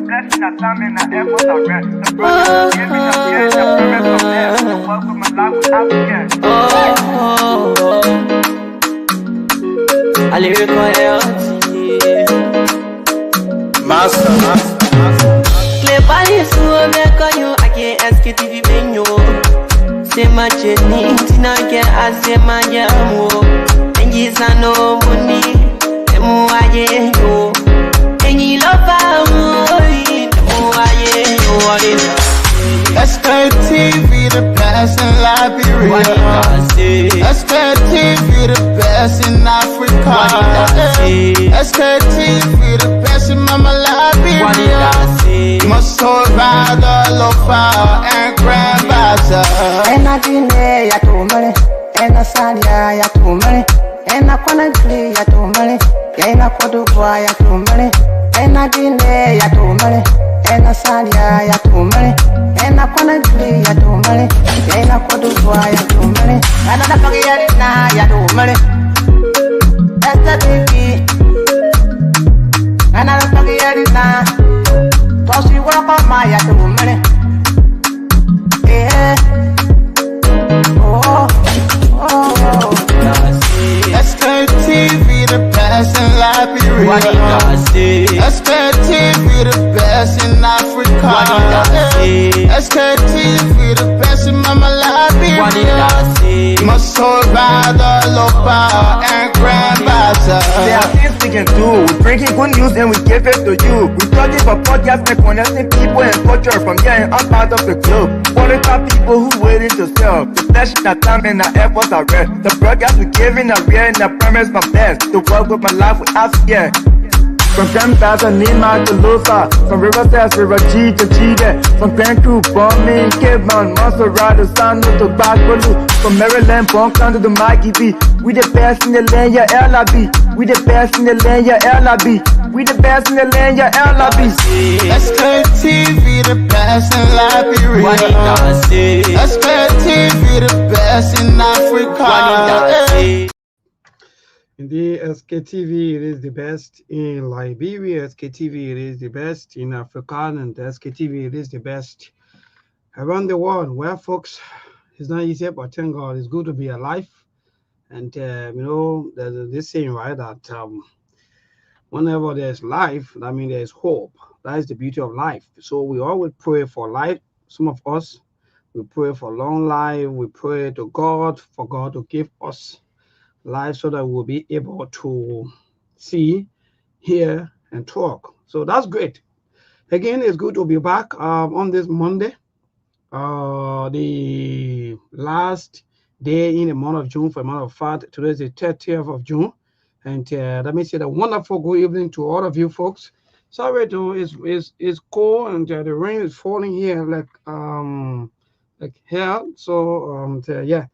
blessing that time in the air was a rest. The brother gave me the fear, the promise of death. The work of my life without again. I live for health. Master. Play Paris, so I call you. I can't Sktv menu. Say my journey, Tina can ask my jamo. And yes, I know money. And more, yeah, and you love Sktv, the best in Liberia. Sktv, the best in Africa. Sktv, the best in Mama Liberia. Must hold by the lofa and grand bazaar. And I didn't ya to money, and I said ya to money, and I couldn't play ya to money, and I could do ya to money, and I didn't ya to money, and I said ya to money, and I couldn't play ya to money, and I could do ya to money, and I forget it now ya to money. That's the thing, and I forget it now. Cause you walk on my ya to money. Yeah. Sktv, the best in Liberia. Sktv, the best in Africa. Sktv, the best in Mama Liberia. Must hold by the lofa and grand bazaar. There are things we can do. We bring in good news and we give it to you. We talking about podcasts and connecting people and culture from there and out part of the globe. For the top people who waiting to sell. The flesh that time and the efforts are rest. The broadcast we giving are real and the promise my best. The work with my life without fear. From Grandfather Nima to Lusa, from River Sass, River G to Chide, from Grand Crew, Bombing, Cape Mount, Monserrat, Sanu to Backwalu, from Maryland, Bonkan to the Mikey B. We the best in the land, yeah, LIB. We the best in the land, yeah, LIB. We the best in the land, yeah, LIB. Sktv, the best in Liberia. Sktv, the best in Africa. Indeed, Sktv, it is the best in Liberia. Sktv, it is the best in Africa, and Sktv, it is the best around the world. Well, folks, it's not easy, but thank God it's good to be alive. And you know, there's this saying, right, that whenever there's life, that means there's hope. That is the beauty of life. So we always pray for life. Some of us, we pray for long life. We pray to God for God to give us life so that we'll be able to see, hear, and talk. So that's great. Again, it's good to be back on this Monday, the last day in the month of June. For a matter of fact, today is the 30th of June. And let me say a wonderful good evening to all of you folks. Sorry, it's cold and the rain is falling here like hell. So yeah.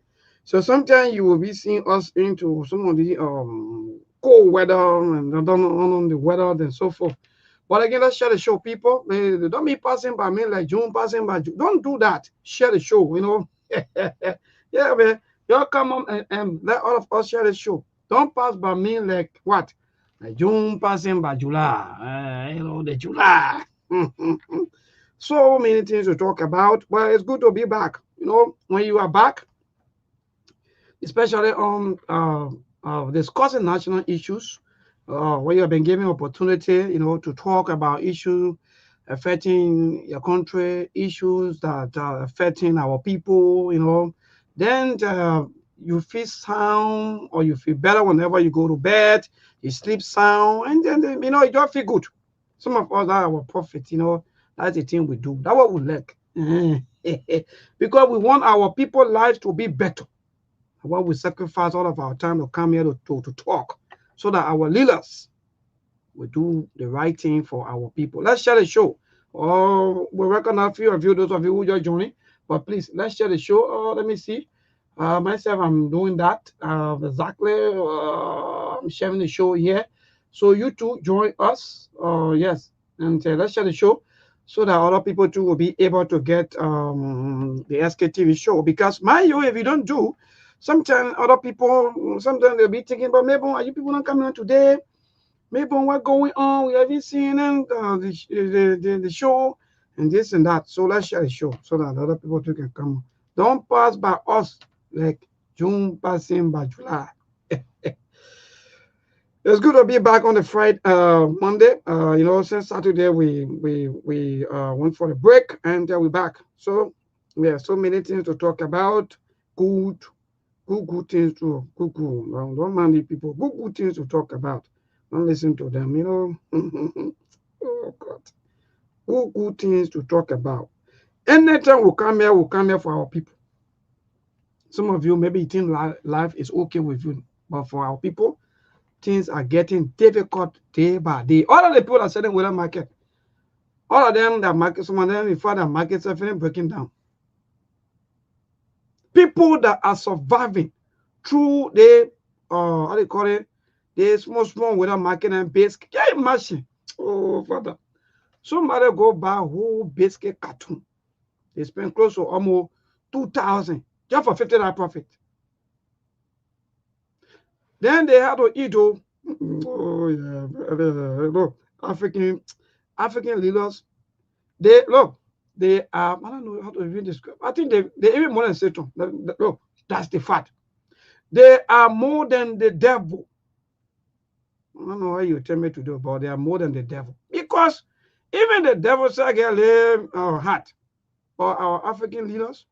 So sometimes you will be seeing us into some of the cold weather and on the weather and so forth. But again, let's share the show, people. Don't be passing by me like June passing by June. Don't do that. Share the show, you know. Yeah, man. Y'all come on and let all of us share the show. Don't pass by me like what? Like June passing by July. You know, the July. So many things to talk about. Well, it's good to be back. You know, when you are back, especially on discussing national issues, where you have been given opportunity, you know, to talk about issues affecting your country, issues that are affecting our people, you know, then you feel sound or you feel better whenever you go to bed, you sleep sound, and then, you know, you just feel good. Some of us are our prophet, you know, that's the thing we do. That's what we like. Because we want our people's lives to be better. Why we sacrifice all of our time to come here to talk so that our leaders will do the right thing for our people. Let's share the show. We recognize a few of you, those of you who just joined, but please, let's share the show. Let me see. Myself, I'm doing that. Exactly. I'm sharing the show here. So you too, join us. Yes. And let's share the show so that other people too will be able to get the Sktv show. Because mind you, if you don't do, sometimes other people, sometimes they'll be thinking, but maybe are you people not coming on today? maybe what's going on, we haven't seen them, the show, and this and that. So let's share the show so that other people too can come. Don't pass by us like June passing by July. It's good to be back on the Friday, Monday. Since Saturday we went for a break and we're back. So we have so many things to talk about. Good things to good. Don't mind the people. Good things to talk about. Don't listen to them. Oh God. Good things to talk about. Anytime we come here for our people. Some of you maybe think life is okay with you, but for our people, things are getting difficult day by day. All of the people that selling with the market, all of them that market, some of them before the markets are feeling breaking down. People that are surviving through the how do you call it? The small with the market and basket. Can you imagine? Oh Father. Somebody go buy a whole basket cartoon. They spend close to almost 2,000 just for $50 profit. Then they had to eat. Oh yeah, look, African leaders. They are, I don't know how to even describe. I think they even more than Satan. Look, that's the fact. They are more than the devil. I don't know what you tell me to do, but they are more than the devil. Because even the devil say get our heart or our African leaders,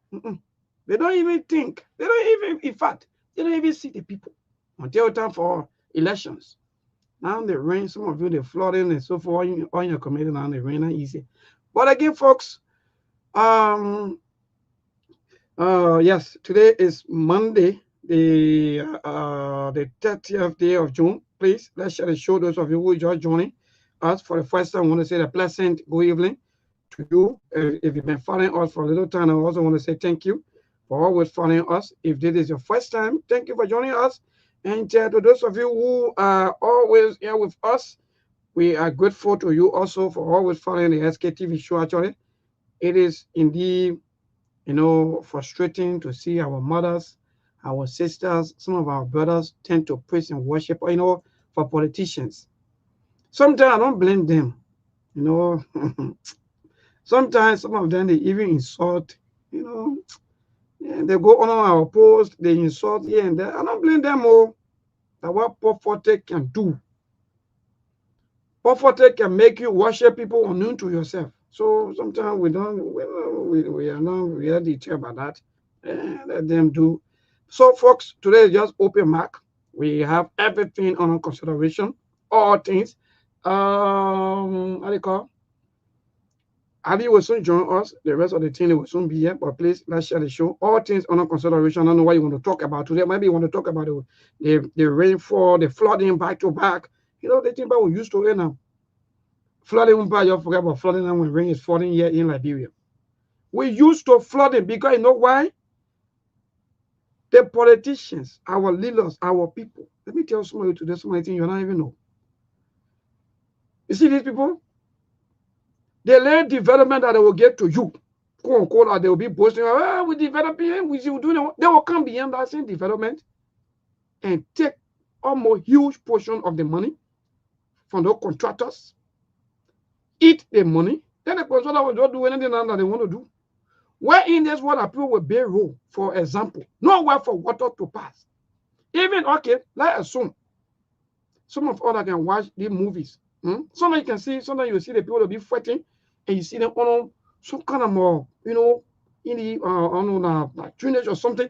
they don't even think. They don't even, in fact, they don't even see the people until time for elections. Now the rain, some of you they flooding and so forth on your community now the rain are easy. But again, folks, yes, today is Monday, the 30th day of June. Please let's share the show. Those of you who just joining us for the first time, I want to say a pleasant good evening to you. If you've been following us for a little time, I also want to say thank you for always following us. If this is your first time, thank you for joining us. And to those of you who are always here with us, we are grateful to you also for always following the Sktv show. Actually, it is indeed, frustrating to see our mothers, our sisters, some of our brothers tend to praise and worship, for politicians. Sometimes I don't blame them, Sometimes some of them, they even insult, and they go on our post, they insult here and there. I don't blame them all. That what poverty can do. Poverty can make you worship people unknown to yourself. So sometimes we are not really sure about that. Let them do. So folks, today is just open mic. We have everything under consideration, all things. How do you call? Ali will soon join us. The rest of the team will soon be here. But please, let's share the show. All things under consideration. I don't know what you want to talk about today. Maybe you want to talk about the rainfall, the flooding back to back. The thing that we used to now. Flooding, you forget about flooding now when rain is falling here in Liberia. We used to flooding because you know why? The politicians, our leaders, our people. Let me tell somebody today, somebody thing you don't even know. You see these people? They learn development that they will get to you. Quote unquote, or they will be boasting, we developing, we do. They will come beyond that same development and take almost huge portion of the money from those contractors, eat the money, then the contractor will not do anything that they want to do. Where in this water people will bear rule, for example, nowhere for water to pass. Even, okay, let's assume some of us that can watch these movies. Sometimes you can see, sometimes you see the people will be fighting, and you see them on some kind of more, in the like drainage or something.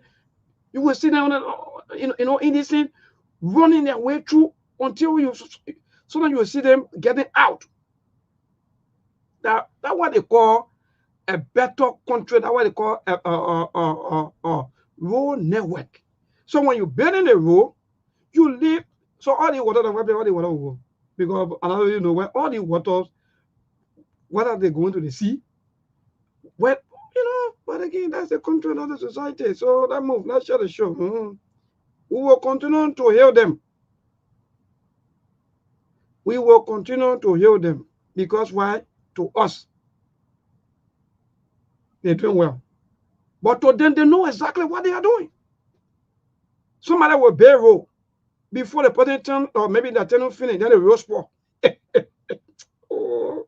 You will see them, in this thing, running their way through until sometimes you will see them getting out. That's what they call a better country. That's what they call a road network. So when you build in a road, you live. So all the water, all the water will go. Because another, where all the waters, whether they go into the sea, but again, that's the country and other society. So that move, let's share the show. We will continue to heal them. We will continue to heal them. Because why? To us, they're doing well. But to them, they know exactly what they are doing. Somebody will bear rule. before the person turn, or maybe the turn finish, then the roast pour. Oh,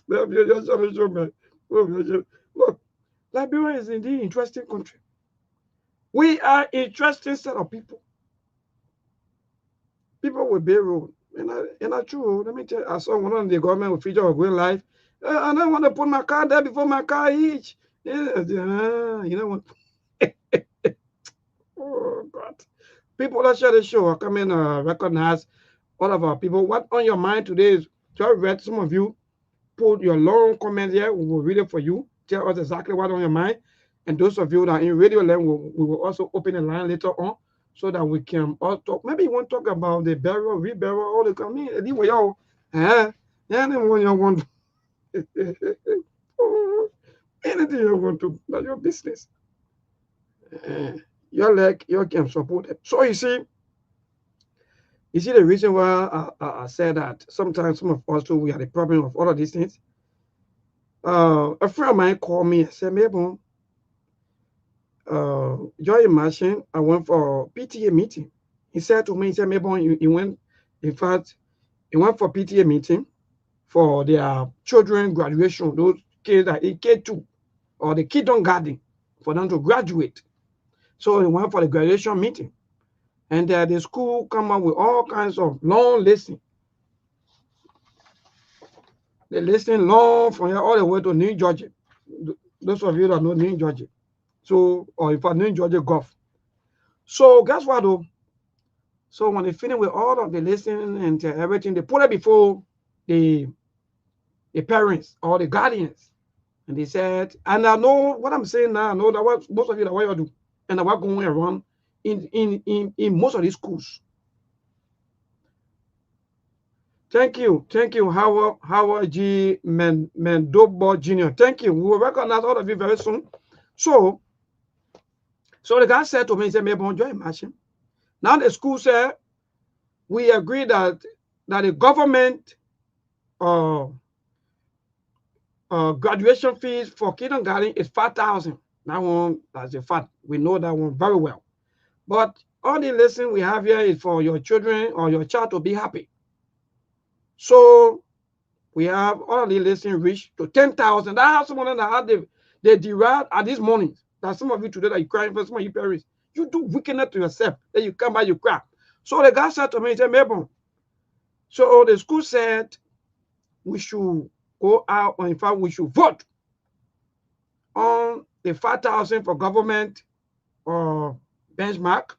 look, Liberia is indeed an interesting country. We are interesting set of people. People with bare road. And I true. Let me tell you, I saw one of the government with feature of green life. I don't want to put my car there before my car each. Yeah, you know what? Oh God. People that share the show are coming recognize all of our people. What on your mind today is to read some of you put your long comment here. We will read it for you. Tell us exactly what on your mind. And those of you that are in radio land, we will also open a line later on so that we can all talk. Maybe you want to talk about the burial, reburial, all the coming. Anyway, y'all, yeah, anyone you want, anything you want to, that's your business. Your leg, you can support it. So you see the reason why I said that sometimes some of us too, we have the problem of all of these things. A friend of mine called me and said, Mabel, Joy imagine I went for PTA meeting. He said to me, he said, Mabel, he went, in fact, he went for PTA meeting for their children graduation, those kids that in K2 or the kindergarten for them to graduate. So he went for the graduation meeting. And the school come up with all kinds of long listing. They listen long from here all the way to New Georgia. Those of you that know New Georgia. So, or if I New Georgia Gulf. So guess what though? So when they finish with all of the listening and everything, they put it before the parents or the guardians. And they said, and I know what I'm saying now, I know that what most of you that what you do, and that what going around in most of these schools. Thank you, Howard G. Mendobo Jr. Thank you. We will recognize all of you very soon. So the guy said to me, he said, maybe enjoy imagine. Now the school said, we agree that the government graduation fees for kindergarten is 5,000. That one, that's a fact. We know that one very well. But all the lesson we have here is for your children or your child to be happy. So we have all the lesson reached to 10,000. I have someone that had they derived at this morning. That some of you today that you crying for some of you parents, you do wickedness to yourself. Then you come back, you cry. So the guy said to me, he said, Mabel. So the school said we should go out, or in fact, we should vote on the 5,000 for government benchmark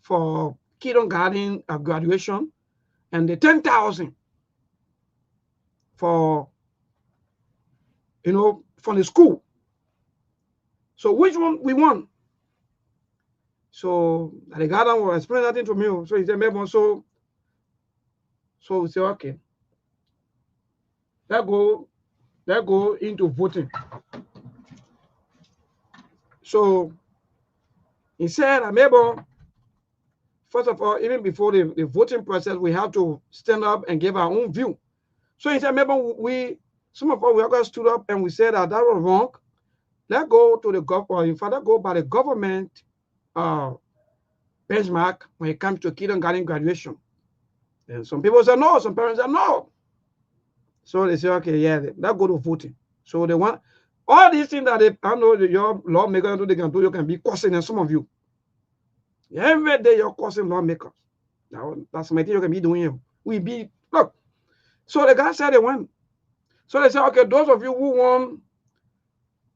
for kindergarten graduation and the 10,000 for, from the school. So which one we want? So the guy will explain that to me. So he said, maybe so we say, okay. Let's go into voting. So he said, maybe first of all, even before the voting process, we have to stand up and give our own view. So he said, maybe some of us we all stood up and we said that was wrong. Let's go to the government. In fact, let's go by the government benchmark when it comes to kindergarten graduation. And some people say no, some parents say no. So they say, okay, yeah, let's go to voting. So they want all these things that I know your lawmakers they can do, you can be cursing, and some of you. Every day you're cursing lawmakers. Now, that's my thing you can be doing. We be, look. So the guy said they went. So they said, okay, those of you who want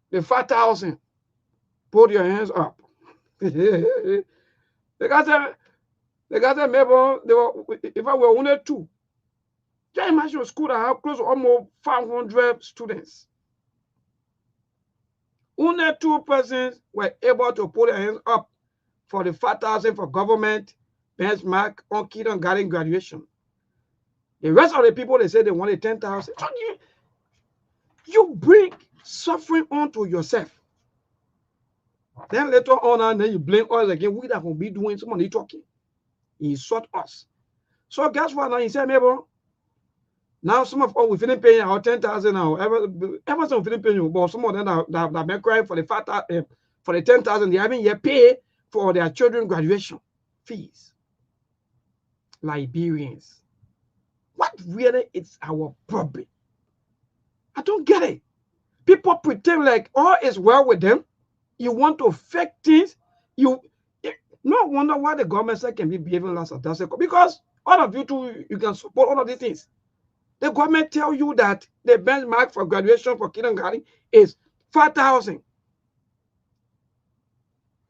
the 5,000, put your hands up. The guy said, maybe if I were only two, just imagine a school that have close to almost 500 students. Only 2 persons were able to put their hands up for the 5,000 for government benchmark on kindergarten graduation. The rest of the people, they say they wanted 10,000. So you bring suffering onto yourself. Then later on, and then you blame us again. We that will be doing somebody talking. He insult us. So guess what? Now he said, maybe now some of us we feeling paying our 10,000 now. Everyone feeling paying, but some of them that been crying for the 5,000, for the 10,000, they haven't yet paid for their children graduation fees. Liberians. What really is our problem? I don't get it. People pretend like all is well with them. You want to fake things. No wonder why the government side can be behaving like that. Because all of you too, you can support all of these things. The government tell you that the benchmark for graduation for kindergarten is 5,000.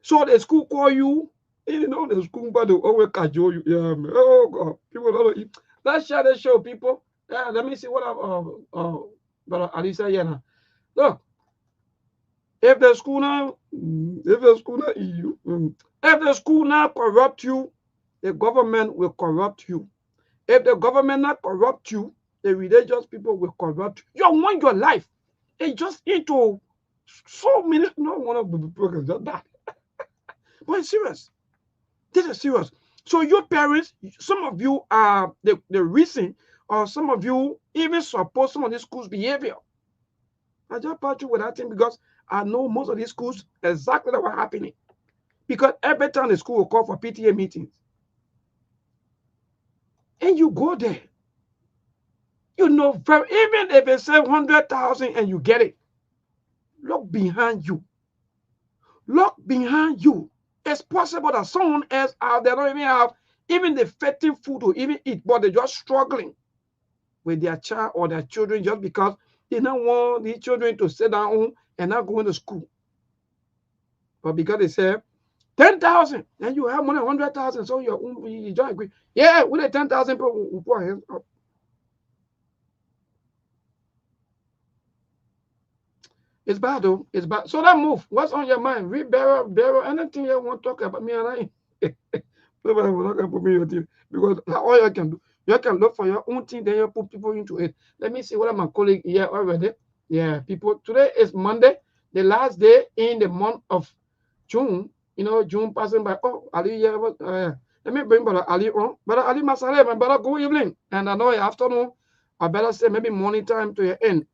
So the school call you, you know, the school, but they always cajole you. Yeah, man. Oh God, people don't know. Let's share the show, people. Yeah, let me see what but Alisa, yeah, now. Look, if the school now, if the school now corrupt you, the government will corrupt you. If the government not corrupt you, the religious people will corrupt you. You want your life. It's just into so many, no one of the programs just that. But it's serious. This is serious. So your parents, some of you are the reason, or some of you even support some of these schools' behavior. I just part you with that thing because I know most of these schools exactly what's happening. Because every time the school will call for PTA meetings, and you go there, you know, even if it's 100,000 and you get it, look behind you. Look behind you. It's possible that someone else out there don't even have even the fetting food to even eat, but they're just struggling with their child or their children just because they don't want these children to sit down home and not going to school. But because they say 10,000, and you have more than 100,000, so you just agree. Yeah, with the 10,000 people, we'll put our hands up. It's bad though. It's bad. So that move. What's on your mind? Read barrel, anything you want to talk about me and I. Nobody will not put me in your team because all you can do, you can look for your own thing, then you put people into it. Let me see what my colleague here already. Yeah, people. Today is Monday, the last day in the month of June. You know, June passing by. Oh, Ali, yeah. Let me bring Brother Ali on. Brother Ali Masale, my brother, good evening. And I know afternoon, I better say maybe morning time to your end.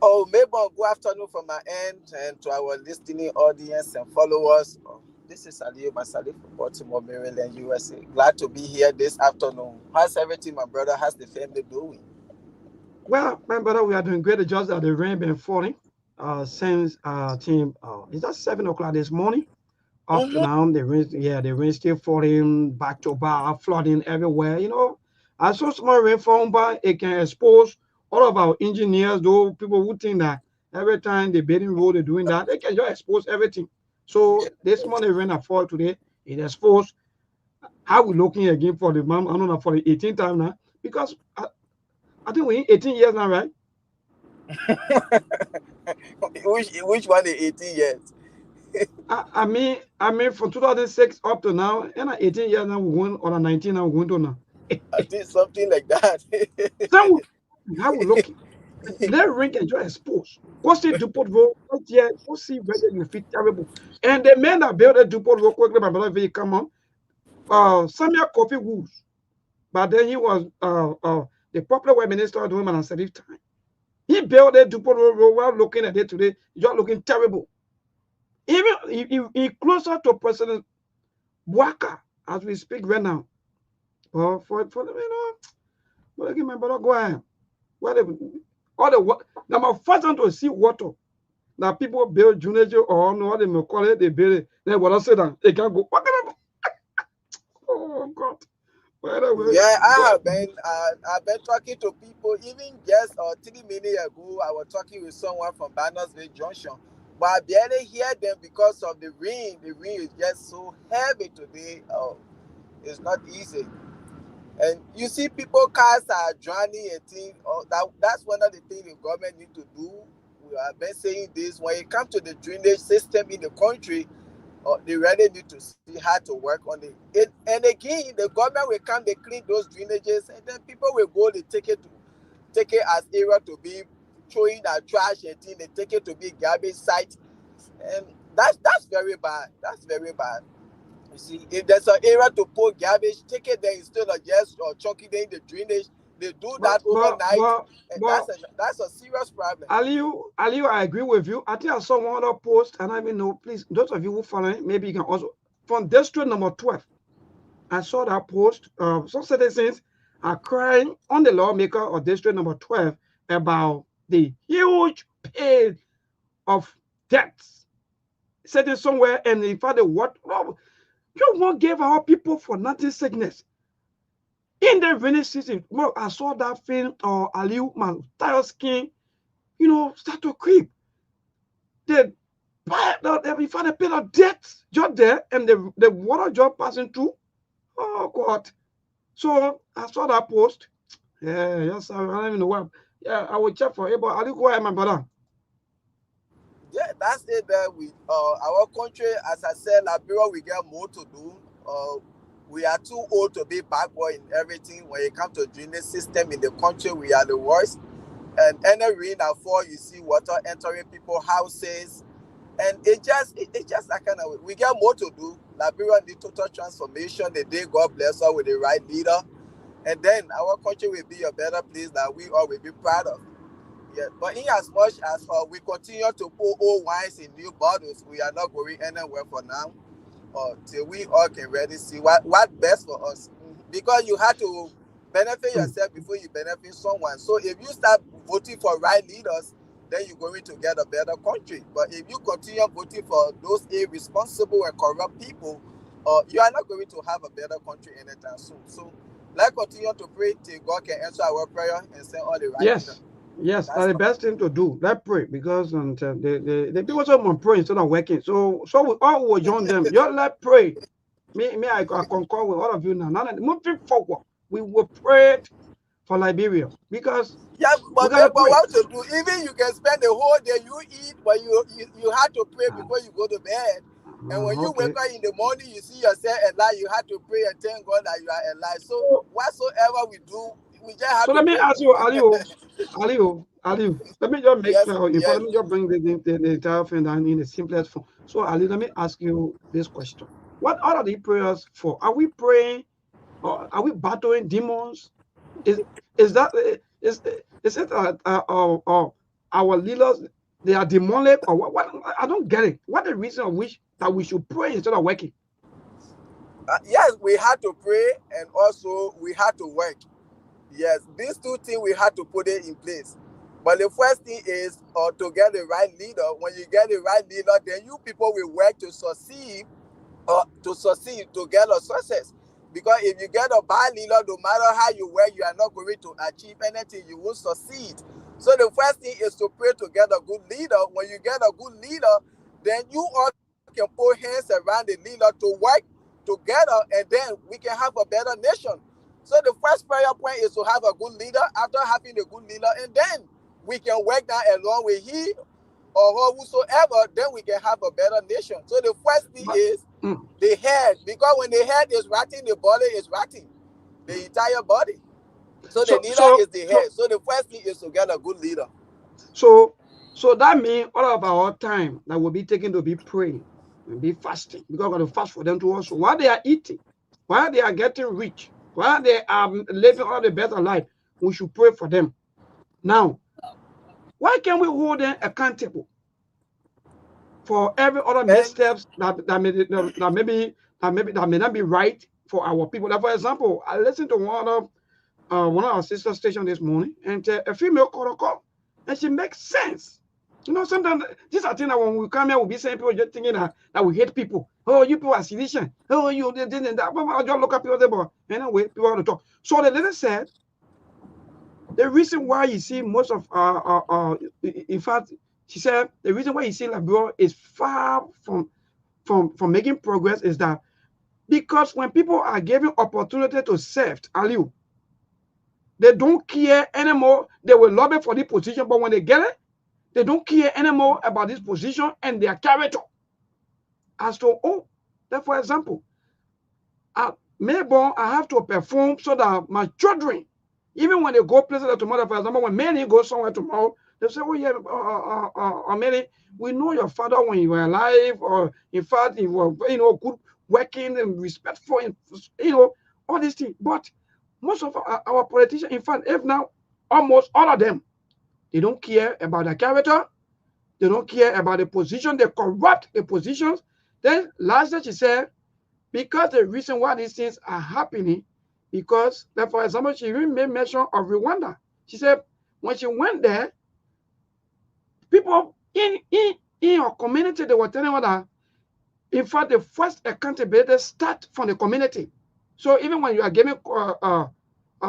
Oh, maybe good afternoon from my end and to our listening audience and followers. This is Ali Masali from Baltimore, Maryland, USA. Glad to be here this afternoon. How's everything, my brother? How's the family doing? Well, my brother, we are doing great. It's just that the rain been falling since team. It's just 7 o'clock this morning. Up to now, the rain still falling back to back, flooding everywhere. You know, as so small rain falling by, it can expose all of our engineers, those people who think that every time they building road, they're doing that, they can just expose everything. So this morning rain that fall today, it exposed how we looking again for the I don't know, for the 18th time now, because I think we're in 18 years now, right? which one is 18 years? I mean, from 2006 up to now, and 18 years now, we're going on 19 now, we're going to now. I think something like that. So, how we looking? Let ring and just expose. Go see Dupont Road, go see whether you feel terrible. And the men that built the Dupont Road quickly, my brother, very come on. Samuel Coffee Woods, but then he was the popular White Minister of the Women and Sktv time. He built the Dupont Road while looking at it today, just looking terrible. Even he closer to President Waka as we speak right now. Well, for you know, but again, my brother, go ahead. All the number first time to see water. Now people build junior or no what they may call it, they build it. Then what I say that they can go. What can I go? Oh God. Yeah, I've been talking to people even just 3 minutes ago. I was talking with someone from Bannersville Junction, but I barely hear them because of the rain. The rain is just so heavy today. It's not easy. And you see, people cars are drowning and things. That's one of the things the government need to do. We have been saying this when it comes to the drainage system in the country. They really need to see how to work on it. And again, the government will come, they clean those drainages, and then people will go, they take it as area to be throwing their trash and things. They take it to be garbage site, and that's very bad. That's very bad. You see, if there's an area to put garbage, take it there instead of just chucking it in the drainage. They do that overnight, and that's a serious problem. Aliu, I agree with you. I think I saw one other post, and I mean, no, please, those of you who follow it, maybe you can also from district number 12. I saw that post. Some citizens are crying on the lawmaker of District Number 12 about the huge pay of debts sitting somewhere, and in fact, what you won't give our people for nothing sickness. In the rainy season, well, I saw that thing or Aliu, my entire skin, start to creep. The in fact, the pit of death just there, and the water just passing through. Oh God. So I saw that post. Yeah, yes, I don't even know where. Yeah, I will check for it, but I'll go ahead, my brother. Yeah, that's it. That we our country, as I said, Liberia, we get more to do. We are too old to be backward in everything. When it comes to drainage system in the country, we are the worst. And any rain that fall, you see water entering people's houses, and it just that kind of, we get more to do. Liberia need total transformation. The day God bless us with the right leader, and then our country will be a better place that we all will be proud of. Yeah, but in as much as we continue to pour old wines in new bottles, we are not going anywhere for now, till we all can really see what best for us. Because you have to benefit yourself before you benefit someone. So if you start voting for right leaders, then you're going to get a better country. But if you continue voting for those irresponsible and corrupt people, you are not going to have a better country anytime soon. So let's continue to pray till God can answer our prayer and send all the right leaders. Yes, yes, that's That's the all. best thing to do. Let's pray because the people some pray instead of working. So we all will join them. You let's pray. I concur with all of you now. Now moving forward, we will pray for Liberia because Yeah, we but gotta pray. what to do? Even you can spend the whole day, you eat, but you have to pray before you go to bed. And when you wake Okay. up in the morning, you see yourself alive. You have to pray and thank God that you are alive. So whatsoever we do, we just have So to let me pray. ask you, Ali. Let me just make Yes, sure. In fact, yes. let me just bring the entire thing down in the simplest form. So Ali, let me ask you this question: what are the prayers for? Are we praying, or are we battling demons? Is is that is it our leaders they are demonic or what? I don't get it. What the reason of which that we should pray instead of working? Yes, we had to pray and also we had to work. Yes, these two things we had to put it in place. But the first thing is to get the right leader. When you get the right leader, then you people will work to get a success. Because if you get a bad leader, no matter how you work, you are not going to achieve anything. You won't succeed. So the first thing is to pray to get a good leader. When you get a good leader, then you all can put hands around the leader to work together, and then we can have a better nation. So the first prayer point is to have a good leader. After having a good leader, and then we can work down along with he or whosoever, then we can have a better nation. So the first thing But is mm, the head, because when the head is rotting, the body is rotting, the entire body. So the so leader so is the so head. So the first thing is to get a good leader. So, so that means all of our time that will be taken to be praying and be fasting because we're going to fast for them to also while they are eating, while they are getting rich, while they are living all the better life, we should pray for them. Now, why can't we hold them accountable for every other And missteps that may not be right for our people? Like for example, I listened to one of our sister stations this morning, and a female called a call, and she makes sense. Sometimes these are things that when we come here, we'll be saying people just thinking that we hate people. Oh, you people are seditious. Oh, you did that. But I just look at people there, but anyway, people want to talk. So the lady said the reason why you see most of in fact, she said the reason why you see Liberia is far from making progress is that because when people are given opportunity to serve, Aliu, they don't care anymore. They will lobby for the position, but when they get it, they don't care anymore about this position and their character. As to, oh, that for example, at Melbourne, I have to perform so that my children, even when they go places like tomorrow, for example, when Mary goes somewhere tomorrow, they say, oh, yeah, Mary, we know your father when you were alive, or in fact, you were, good working and respectful, and, all these things. But most of our politicians, in fact, if now almost all of them, they don't care about their character. They don't care about the position. They corrupt the positions. Then last she said, because the reason why these things are happening, because, like for example, she even made mention of Rwanda. She said when she went there, people in her community, they were telling her that, in fact, the first accountability start from the community. So even when you are given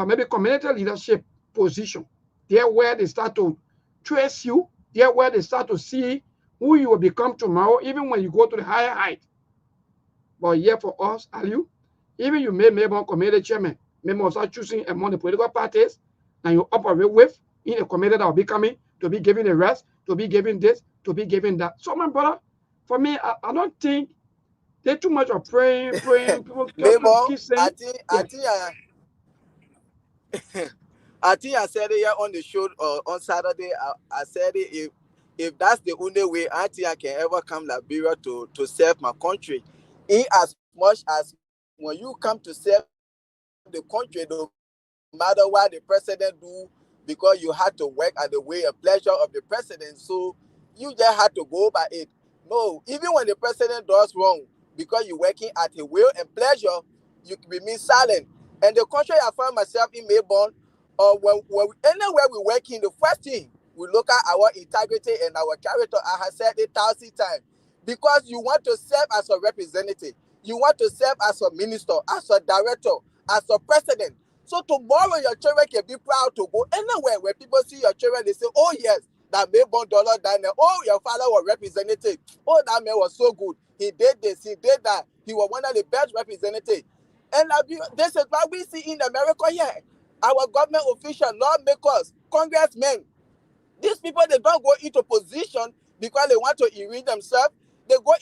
maybe community leadership position, there where they start to trace you, there where they start to see who you will become tomorrow, even when you go to the higher height. But here for us, Aliu, even you may maybe community chairman, maybe start choosing among the political parties, and you operate with in a community that will be coming to be giving a rest, to be giving this, to be giving that. So my brother, for me, I don't think they too much of praying. People Mabel, keep saying, yes. I think I said it here on the show on Saturday. I said it, if that's the only way I think I can ever come Liberia to serve my country, in as much as when you come to serve the country, no matter what the president do, because you had to work at the way and pleasure of the president, so you just had to go by it. No, even when the president does wrong, because you're working at a will and pleasure, you remain silent. And the country I find myself in Melbourne, or anywhere we work in, the first thing we look at our integrity and our character. I have said it 1,000 times, because you want to serve as a representative, you want to serve as a minister, as a director, as a president. So tomorrow your children can be proud to go anywhere where people see your children, they say, oh yes, that Melbourne dollar down there. Oh, your father was representative. Oh, that man was so good. He did this, he did that. He was one of the best representatives. And this is what we see in America here. Our government officials, lawmakers, congressmen, these people, they don't go into position because they want to enrich themselves. They go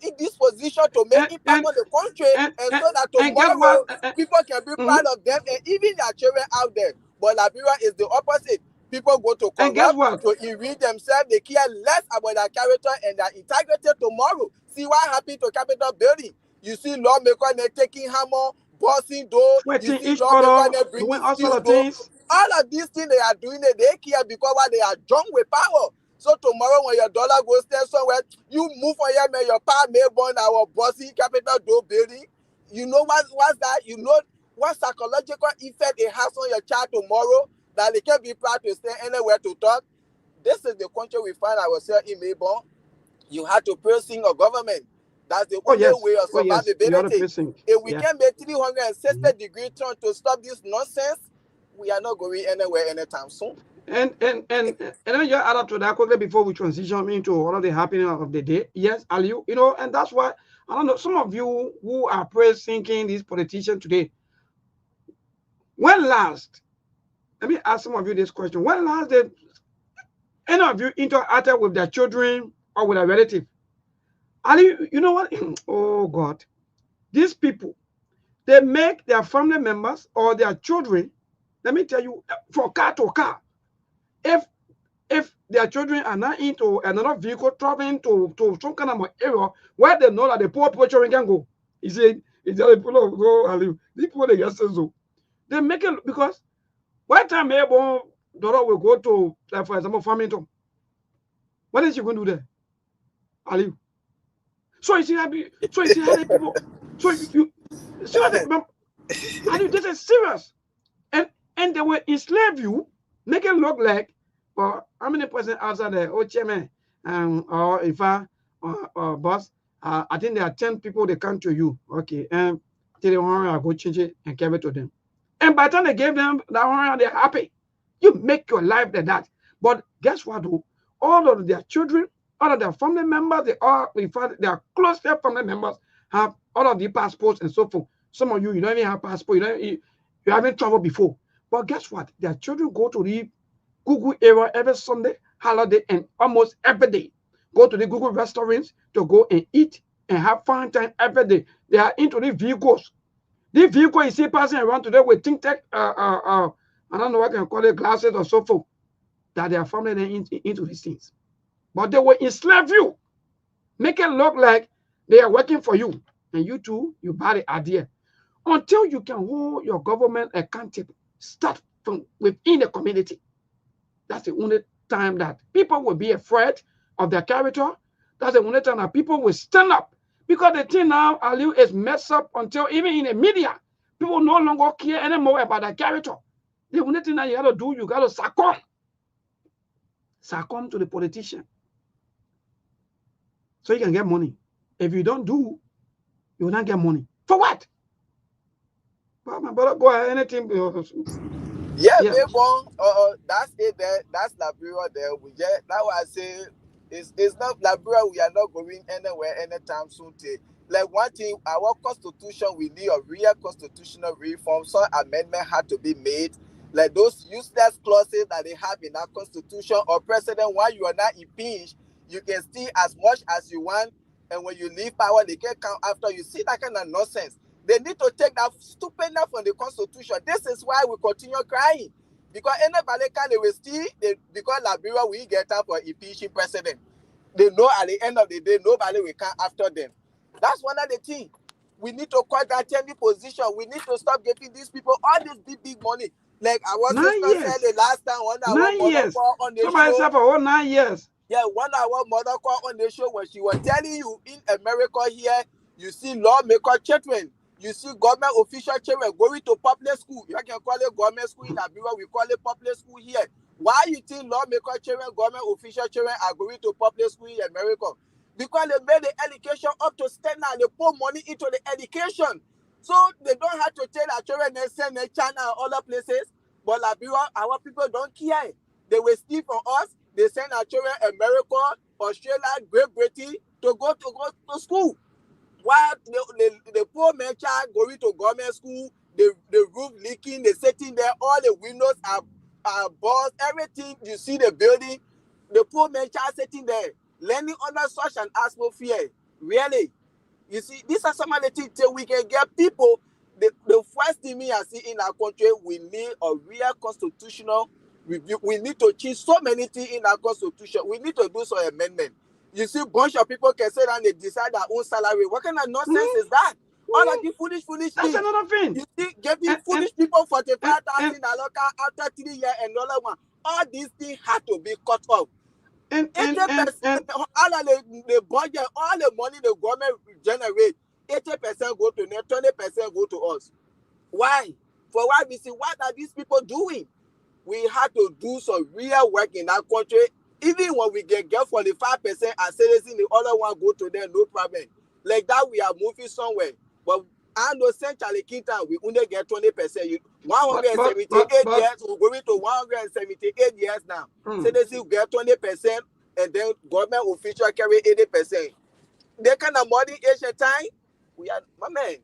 in this position to make impact on the country, and so that tomorrow people can be proud of them and even their children out there. But Liberia is the opposite. People go to corrupt, to enrich themselves. They care less about their character and their integrity tomorrow. See what happened to Capitol building. You see lawmakers, they're taking hammer, bossing door. You see lawmakers, they're bringing steel door. All of these things they are doing, they care because what they are drunk with power. So tomorrow when your dollar goes there somewhere, you move for here, man, your power may burn our bossy Capitol door building. You know what's that? You know what psychological effect it has on your child tomorrow, that they can't be proud to stay anywhere to talk. This is the country we find ourselves in, Melbourne. You have to pressing a government. That's the only way of survivability. If we can make 360 degree turn to stop this nonsense, we are not going anywhere anytime soon. And let me just add up to that quickly before we transition into one of the happening of the day. Yes, Aliu, you know, and that's why I don't know, some of you who are praise-thinking these politicians today, when last, let me ask some of you this question, when last did any of you interacted with their children or with a relative? Aliu, you know what? Oh God, these people, they make their family members or their children, let me tell you, from car to car. If their children are not into another vehicle traveling to some kind of area where they know that the poor children can go, he said, it's the people go, these people they get so they make it because one time daughter will go to, like for example, Farmington. What is she going to do there? Aliu. So you see how the people, so you see what Aliu, this is serious. And they will enslave you, make it look like, or how many person outside there? Oh, chairman, or if or boss, I think there are 10 people they come to you. Okay, and till they want to go change it and give it to them. And by the time they gave them that one, they're happy. You make your life like that. But guess what? All of their children, all of their family members, they are, in fact, their close family members have all of the passports and so forth. Some of you don't even have passport. You haven't traveled before. But guess what? Their children go to the Google area every Sunday, holiday, and almost every day. Go to the Google restaurants to go and eat and have fun time every day. They are into the vehicles. The vehicle you see passing around today with think tech, I don't know what I can call it, glasses or so forth, that their family into these things. But they will enslave you, make it look like they are working for you. And you too, you buy the idea. Until you can hold your government accountable, start from within the community. That's the only time that people will be afraid of their character. That's the only time that people will stand up. Because the thing now, Aliu, is messed up until even in the media, people no longer care anymore about the character. The only thing that you got to do, you got to succumb to the politician, so you can get money. If you don't do, you will not get money. For what? Well, my brother, go ahead. Anything? Yeah, Yeah. maybe that's it there. That's Liberia there. We get that why I say it's not Liberia. We are not going anywhere anytime soon. Like one thing, our constitution, we need a real constitutional reform. Some amendment had to be made. Like those useless clauses that they have in our constitution or president, while you are not impeached, you can steal as much as you want. And when you leave power, they can come after you. See that kind of nonsense. They need to take that stupidness from the constitution. This is why we continue crying. Because anybody can they will steal, because Liberia will get up for impeaching president. They know at the end of the day, nobody will come after them. That's one of the things. We need to cut that tender position. We need to stop giving these people all this big money. Like our 9 sister years. said the last time, one hour 9 mother years. call on the Somebody show. said for 9 years. Yeah, 1 hour mother call on the show where she was telling you in America here, you see lawmaker children, you see government official children going to public school. You can call it government school in Abiwa, we call it public school here. Why you think lawmaker children, government official children are going to public school in America? Because they made the education up to standard, they put money into the education. So they don't have to tell our children they send them China and other places. But Liberia, our people don't care. They will steal from us. They send our children America, Australia, Great Britain to go to school. While the poor man child going to government school, the roof leaking, they sitting there, all the windows are bars, everything you see the building, the poor man child sitting there, learning under such an atmosphere. Really, you see, these are some of the things that we can get people. The first thing me I see in our country, we need a real constitutional review. We need to change so many things in our constitution. We need to do some amendment. You see, bunch of people can say that they decide their own salary. What kind of nonsense is that? All of the foolish That's things. another thing. You see, giving foolish people $45,000 after 3 years, another one. All these things have to be cut off. 80% all of the budget, all the money the government generate, 80% go to them, 20% go to us. Why? For why we see what are these people doing? We have to do some real work in our country. Even when we get 45% as citizens, the other one go to them, no problem. Like that, we are moving somewhere. But I know Central Quinta, we only get 20%. 178 years, we're going to 178 years now. Citizens get 20%, and then government officials carry 80%. They kind of modern Asian time. We are, my man.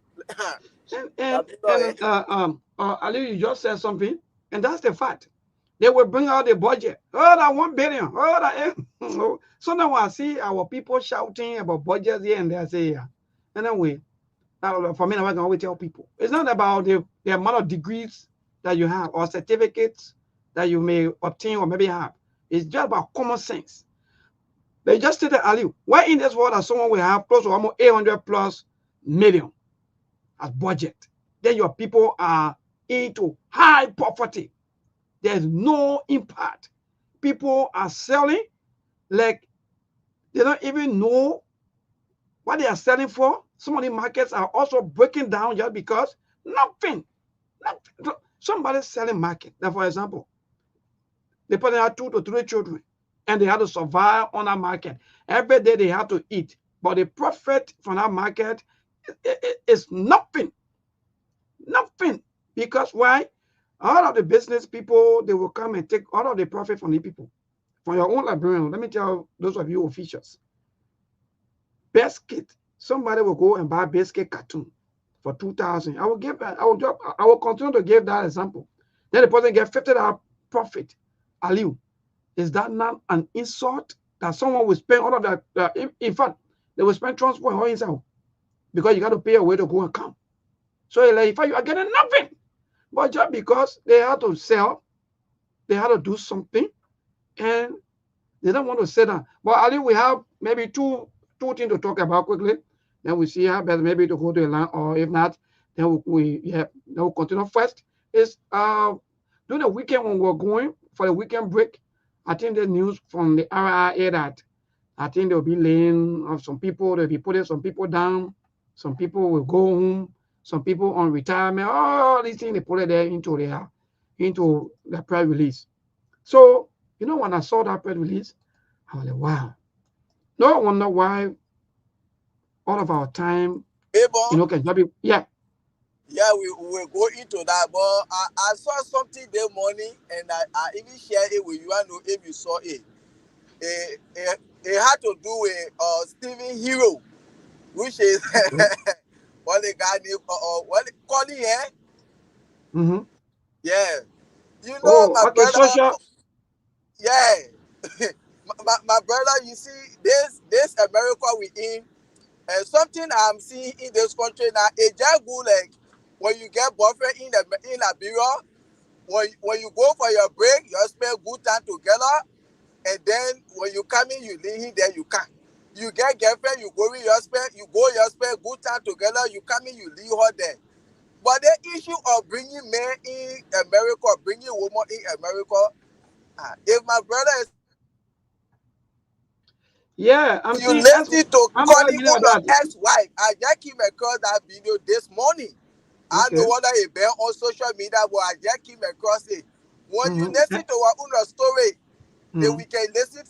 Ali, you just said something, and that's the fact. They will bring out the budget. Oh, that 1 billion. Oh, that. So now I see our people shouting about budgets here and there. Say, yeah. Anyway, for me, I can always tell people it's not about the amount of degrees that you have or certificates that you may obtain or maybe have. It's just about common sense. They just stated, Ali, why in this world that someone will have close to almost 800 plus million as budget? Then your people are into high poverty. There's no impact. People are selling like they don't even know what they are selling for. Some of the markets are also breaking down just because nothing. Somebody's selling market. Now, for example, they probably have 2 to 3 children and they have to survive on that market. Every day they have to eat. But the profit from that market is nothing. Nothing. Because why? All of the business people, they will come and take all of the profit from the people. From your own librarian, let me tell those of you officials. Biscuit, somebody will go and buy biscuit carton for 2,000. I will continue to give that example. Then the person get $50 profit. Aliu, is that not an insult that someone will spend all of that? In fact, they will spend transport all inside because you got to pay a way to go and come. So like, in fact, you are getting nothing. But just because they have to sell, they have to do something, and they don't want to sit down. But Ali, we have maybe two things to talk about quickly. Then we see how best maybe to go to the line, or if not, then we'll continue. First is during the weekend when we're going for the weekend break, I think the news from the RIA that I think they'll be laying off some people, they'll be putting some people down, some people will go home, some people on retirement, all these things they put it there into the press release. So, you know, when I saw that press release, I was like, wow. No wonder why all of our time, you know, can be, yeah. Yeah, we will go into that, but I saw something this morning and I even share it with you. I know if you saw it. It had to do with Steven Hero, which is Okay. what the guy named what calling here. Mm-hmm. Yeah, you know Oh, my okay, brother. social. Yeah, my brother. You see this America we in, and something I'm seeing in this country now. It just go like when you get boyfriend in Liberia. When you go for your break, you spend good time together, and then when you come in, you leave him there, you can't. You get girlfriend, you go in, you spend good time together, you come in, you leave her there. But the issue of bringing men in America, bringing women in America, if my brother is Yeah, I'm you seeing as listen to I'm not calling reading on about your that. ex-wife, I just came across that video this morning. I Okay. know whether it been on social media, but I just came across it. When you Mm-hmm. listen to our own story, then Mm-hmm. we can listen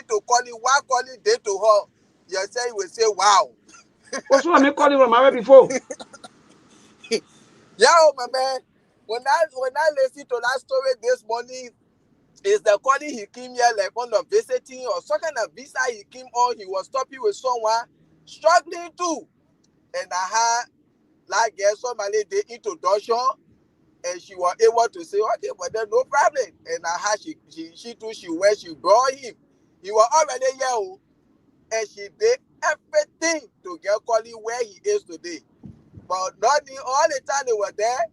to calling while calling day to her. You say you will say, wow. Also, I may call you married before. Yeah, oh, my man. When I listen to that story this morning, is the calling he came here like on the visiting or some kind of visa he came on, he was stopping with someone struggling too. And I had like get somebody the introduction and she was able to say, okay, but then no problem. And I had she too, she went, she brought him. He was already here, oh, and she did everything to get calling where he is today. But not all the time they were there,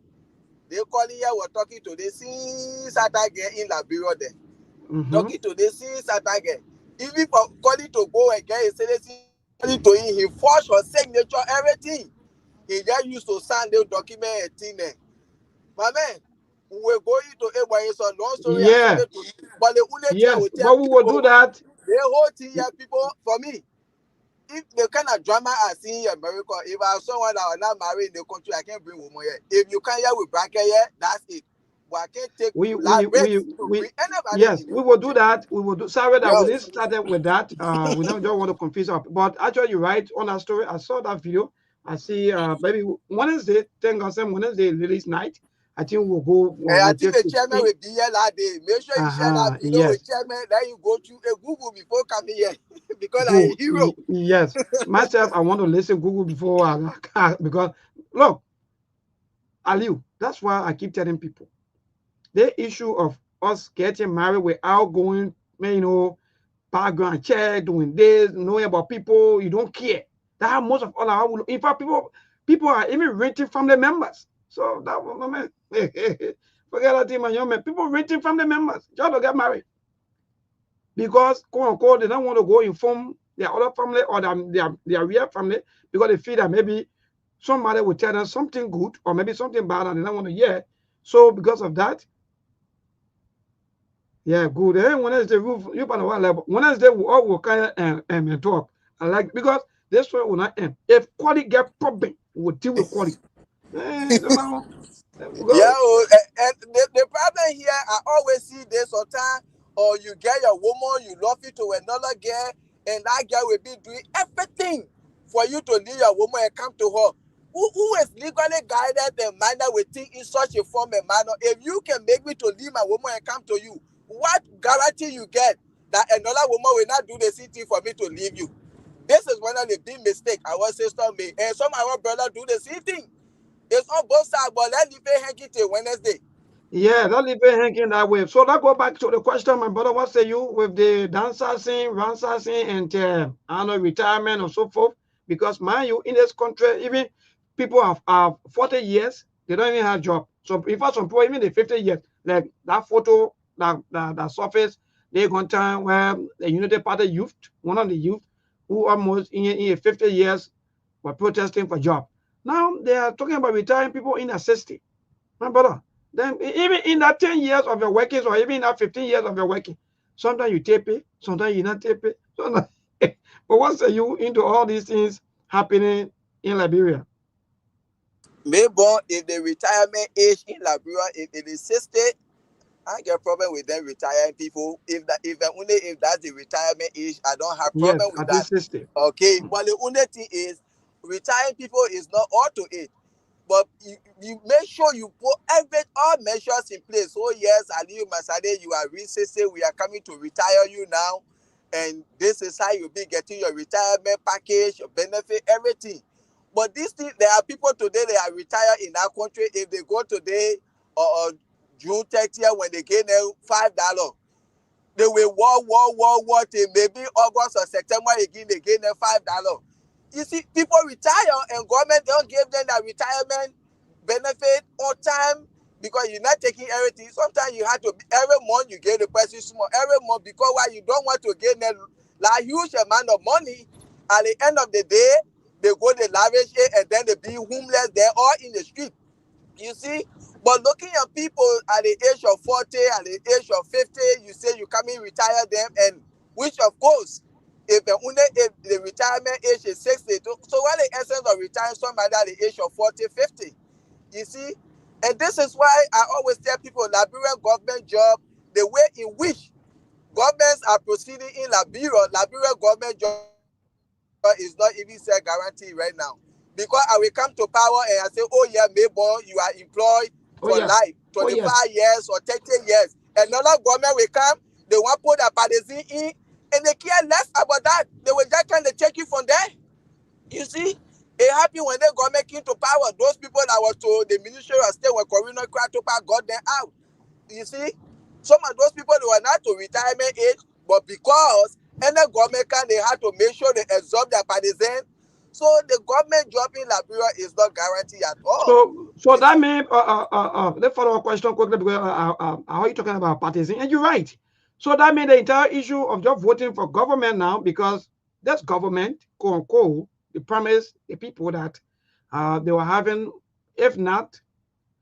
they calling here were talking to the since Saturday in Liberia there. Mm-hmm. Talking to the since Saturday. Even for calling to go and get a citizen, calling to him, he forged her signature, everything. He just used to sign the document and thing there. My man, we were going to a it's a long story. I Yeah. started to, but the only thing I Yes. would tell But we will do people, that. the whole thing here, people, for me, if the kind of drama I see in America, if I have someone that are not married in the country, I can't bring woman here. If you can't hear with bracket here, that's it. But I can't take We we like we risks to we bring anybody yes, in we this will do country. that. We will do. Sorry that we Yo, didn't started with that. We don't want to confuse up. But actually, you're right on that story. I saw that video. I see. Maybe Wednesday. Thank God, some Wednesday release night. I think we'll go. and I We'll think take the to chairman speak. will be here that day. Make sure you share that video with Yes. chairman. Then you go to a Google before coming here because I'm a Good. hero. Yes. Myself, I want to listen Google before because look, Aliu. That's why I keep telling people the issue of us getting married without going, background check, doing this, knowing about people, you don't care. That most of all our in fact, people are even renting family members. So that was my man. Forget that thing, my young man. People renting family members just to get married. Because quote unquote, they don't want to go inform their other family or their real family because they feel that maybe somebody will tell them something good or maybe something bad and they don't want to hear. So because of that, yeah, good. Wednesday, you on one level. Wednesday, we all will kind of and talk. I like because this one will not end. If quality get problem, we'll deal with quality. You know, Yeah, because oh, and the problem here, I always see this sometimes, or you get your woman, you love it to another girl, and that girl will be doing everything for you to leave your woman and come to her. Who is legally guided and manner will think in such a form and manner? If you can make me to leave my woman and come to you, what guarantee you get that another woman will not do the same thing for me to leave you? This is one of the big mistake our sister made, and some of our brother do the same thing. It's on both sides, but let me pay hanky till Wednesday. yeah, that leave it hanging that way. So that go back to the question, my brother. What say you with the dancer scene, and I don't know retirement or so forth? Because mind you, in this country, even people have 40 years, they don't even have job. So in fact, some people even the 50 years, like that photo that surfaced, they one time where the Unity Party youth, one of the youth who almost in 50 years were protesting for job. Now they are talking about retiring people in their 60. My brother, then even in that 10 years of your working, or even in that 15 years of your working, sometimes you take it, sometimes you not take it. But what say you into all these things happening in Liberia? Maybe if the retirement age in Liberia, if it is 60, I get problem with them retiring people. If that's the retirement age, I don't have Yes, problem with at that. least 60. Okay, but the only thing is, retiring people is not all to it. But you make sure you put all measures in place. Oh yes, Aliyu Masade, you are recessing. We are coming to retire you now, and this is how you'll be getting your retirement package, your benefit, everything. But this thing, there are people today they are retired in our country. If they go today or June 30th when they gain them $5, they will war till maybe August or September again. They gain them $5. You see, people retire and government don't give them that retirement benefit on time because you're not taking everything. Sometimes you have to every month you get the person small every month because why you don't want to get them like huge amount of money. At the end of the day, they go to lavish it and then they be homeless. They're all in the street. You see, but looking at people at the age of 40, at the age of 50, you say you come in retire them, and which of course, if the retirement age is 60, so what the essence of retiring somebody at the age of 40, 50? You see, and this is why I always tell people Liberian government job, the way in which governments are proceeding in Liberian government job is not even set guarantee right now. Because I will come to power and I say, oh yeah, Maybon, you are employed Oh for yes. life, Oh 25 yes. years or 30 years. Another government will come, they want to put a partisan in, and they care less about that. They will just kind of take you from there. You see, it happened when the government came to power. Those people that were to the Ministry of State when Corona Kratopa got them out. You see, some of those people they were not to retirement age, but because any government can, they had to make sure they absorb their partisan. So the government job in Liberia is not guaranteed at all. So that may let's follow up question quickly because how are you talking about partisan? And you're right. So that made the entire issue of just voting for government now because that's government, quote unquote, they promised the people that they were having, if not,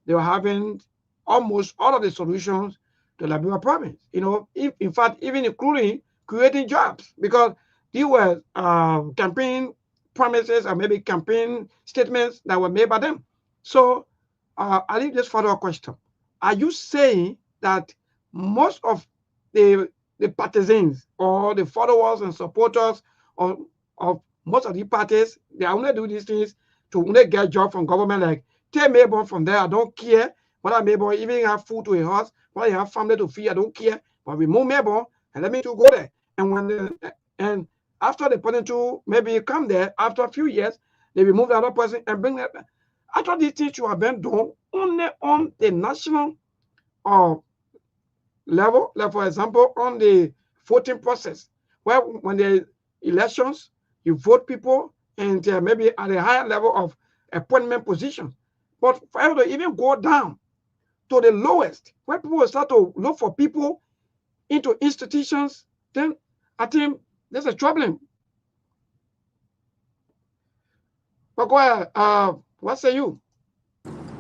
they were having almost all of the solutions to Liberia province. You know, if, in fact, even including creating jobs because these were campaign promises or maybe campaign statements that were made by them. So I leave this follow-up question. Are you saying that most of the partisans or the followers and supporters of most of the parties, they only do these things to only get job from government like take Maybon from there. I don't care whether Maybon even have food to a house, whether you have family to feed, I don't care. But remove Maybon and let me to go there. And and after the person to maybe come there after a few years, they remove the other person and bring them back. I thought these things should have been done only on the national level, like for example, on the voting process, where when the elections, you vote people and maybe at a higher level of appointment position. But for you to even go down to the lowest, where people will start to look for people into institutions, then I think there's a troubling. But go ahead, what say you?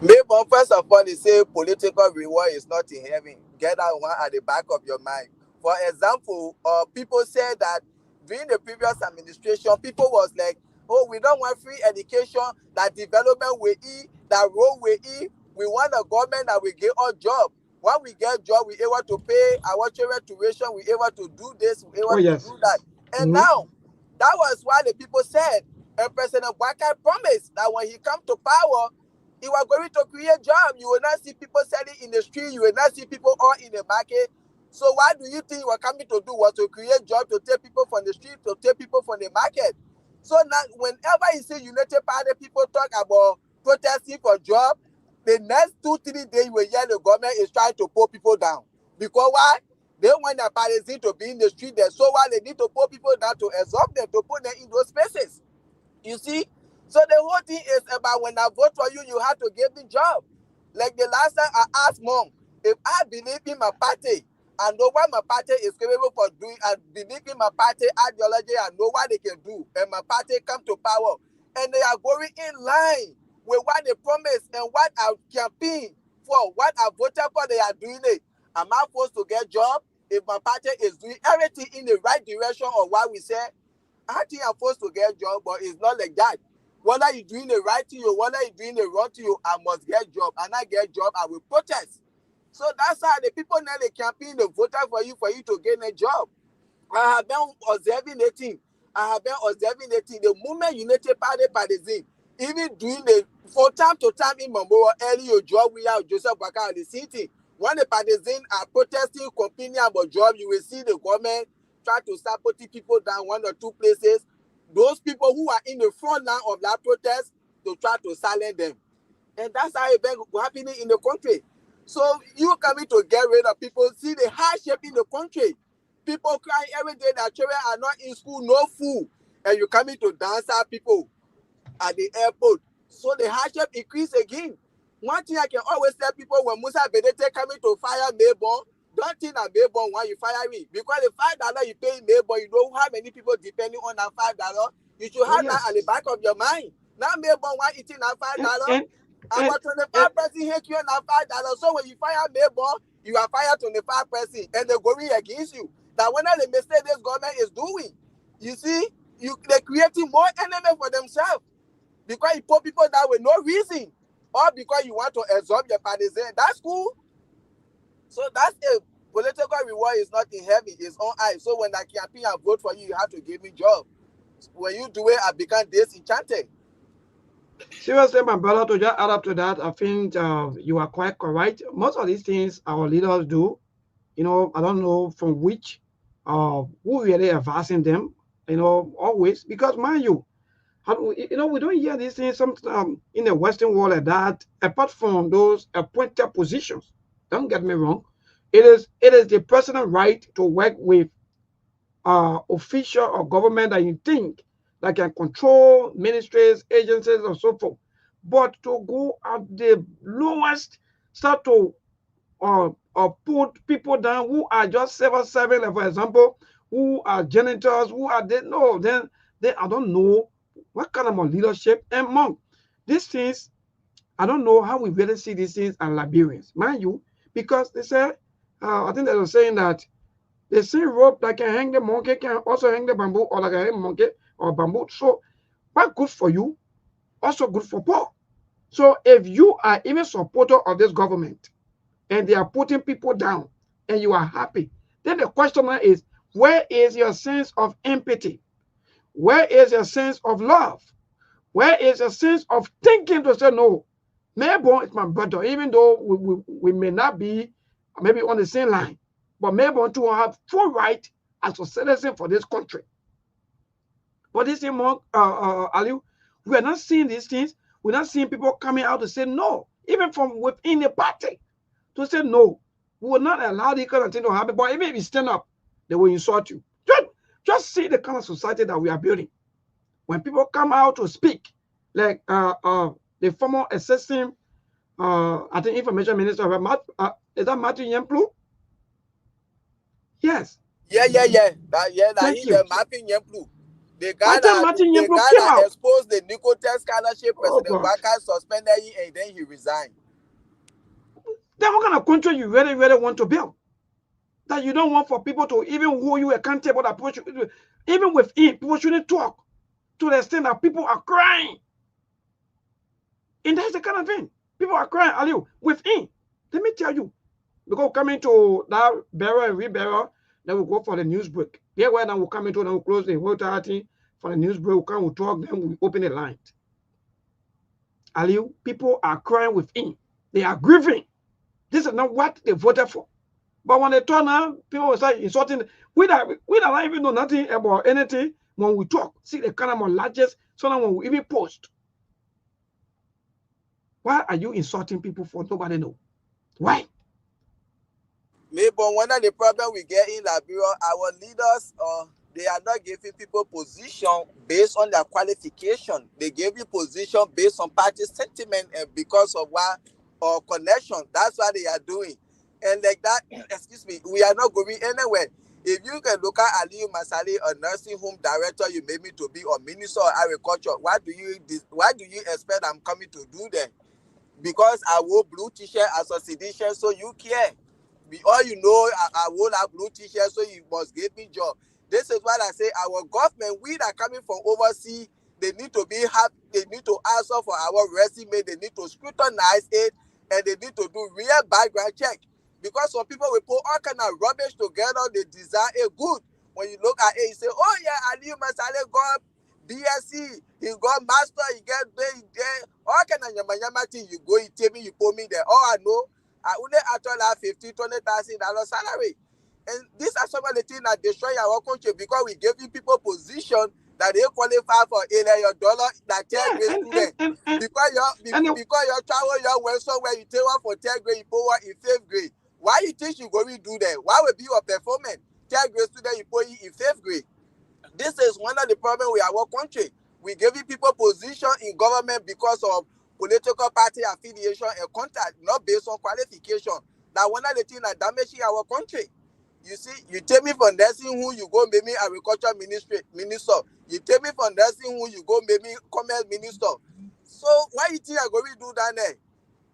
Maybe first of all, they say political reward is not in heaven. Get that one at the back of your mind. For example, people say that during the previous administration, people was like, oh, we don't want free education, that development will eat, that road will eat. We want a government that will give us job. When we get job, we able to pay our children tuition, we able to do this, we Oh able to yes. do that. And now, that was why the people said, and President Bwaka promised that when he come to power, you are going to create jobs. You will not see people selling in the street. You will not see people all in the market. So what do you think you were coming to do was to create jobs to take people from the street, to take people from the market? So now, whenever you see United Party people talk about protesting for job, the next 2-3 days you will hear the government is trying to pull people down. Because why? They want their parties to be in the street there. So why they need to pull people down to absorb them, to put them in those spaces. You see? So the whole thing is about when I vote for you, you have to give me job. Like the last time I asked mom, if I believe in my party, I know what my party is capable for doing, and believe in my party ideology, I know what they can do, and my party come to power, and they are going in line with what they promised and what I campaign for, what I voted for, they are doing it. Am I supposed to get job if my party is doing everything in the right direction of what we said? I think I'm supposed to get a job, but it's not like that. Whether you're doing the right thing or whether you're doing the wrong thing, I must get a job. And I get a job, I will protest. So that's how the people now they campaign the voter for you to get a job. I have been observing the thing. The moment United Party partisan, even doing the for time to time in Mambo early your job we have Joseph Baka the city. When the partisans are protesting, complaining about job, you will see the government try to start putting people down one or two places. Those people who are in the front line of that protest to try to silence them. And that's how it's been happening in the country. So you coming to get rid of people, see the hardship in the country. People crying every day that children are not in school, no food. And you coming to dance out people at the airport. So the hardship increase again. One thing I can always tell people when Musa Bedete coming to fire Mayborn, don't think that Mayborn why you fire me. Because the $5 you pay Mayborn, you know how many people depending on that $5. You should have that at the back of your mind. Now Mayborn why eating that $5. About 25 person hate you on that $5. So when you fire Mayborn, you are fired 25 person and they're going against you. That one of the mistake this government is doing. You see, they're creating more enemy for themselves. Because you put people down with no reason. Or because you want to absorb your partisan. That's cool. So that's a political reward is not in heaven, it's on high. So when I campaign and vote for you, you have to give me job. When you do it, I become disenchanted. Seriously, my brother, to just add up to that, I think you are quite correct. Most of these things our leaders do, I don't know from which, who really advising them, always, because mind you, we don't hear these things sometimes in the Western world like that, apart from those appointed positions. Don't get me wrong. It is the personal right to work with official or government that you think that can control ministries, agencies, and so forth. But to go at the lowest, start to put people down who are just civil servants, like for example, who are janitors, who are they? No, then I don't know what kind of leadership. And mom, these things, I don't know how we really see these things as Liberians, mind you, because they say, I think they were saying that the same rope that can hang the monkey can also hang the bamboo, or like a hang monkey or bamboo. So, what good for you, also good for Paul. So, if you are even supporter of this government and they are putting people down and you are happy, then the question is, where is your sense of empathy? Where is your sense of love? Where is your sense of thinking to say, no, Mayborn is my brother, even though we may not be maybe on the same line, but Mayborn to have full right as a citizen for this country. But this thing, Aliu, we are not seeing these things. We're not seeing people coming out to say no, even from within the party, to say no. We will not allow this kind of thing to happen. But even if you stand up, they will insult you. Just see the kind of society that we are building. When people come out to speak, like the former assistant, I think information minister, is that Martin Yemplu? Yes. Yeah. That Thank is you. the Martin Yemplu. The guy that exposed the Nicotech scholarship, President Waka suspended him and then he resigned. Then what kind of country you really, really want to build? That you don't want for people to even hold you accountable, approach you, even within, people shouldn't talk to the extent that people are crying. And that's the kind of thing. People are crying, Aliu, within. Let me tell you, because coming to that barrel and re-barrel, then we'll go for the news break. Here where now we'll come into, then we'll close the whole thing for the news break. We'll come, we'll talk, then we'll open the line. Aliu, people are crying within. They are grieving. This is not what they voted for. But when they turn out, people will start insulting. We don't even know nothing about anything when we talk. See the kind of largest, so now when we even post. Why are you insulting people for nobody know? Why? Maybe one of the problems we get in Liberia, our leaders, they are not giving people position based on their qualification. They give you position based on party sentiment and because of what or connection. That's what they are doing. And like that, excuse me, we are not going anywhere. If you can look at Aliu Masali, a nursing home director, you made me to be, or minister of agriculture, what do you expect I'm coming to do then? Because I wore blue t-shirt as a seditious, so you care. All you know, I wore a blue t-shirt, so you must give me job. This is what I say. Our government, we that coming from overseas, they need to they need to answer for our resume. They need to scrutinize it, and they need to do real background check. Because some people will put all kind of rubbish together. They design it good. When you look at it, you say, "Oh yeah, Ali Masale got BSc, he got master, he get all kind of yama thing. You go, you tell me, you put me there. All I know, I only actually have $15,000-$20,000 salary." And these are some of the things that destroy our country because we give you people position that they qualify for your dollar that 10th grade student. Because your travel, you went somewhere, you take one for 10th grade, you put one in 5th grade. Why you think you go to do that? Why would be your performance? 10th grade student, you put in 5th grade. This is one of the problems with our country. We give you people position in government because of political party affiliation and contact, not based on qualification. That one of the things that damaging our country. You see, you take me for nursing who you go make me agriculture minister. You take me for nursing who you go make me commerce minister. So why you think I'm going to do that there?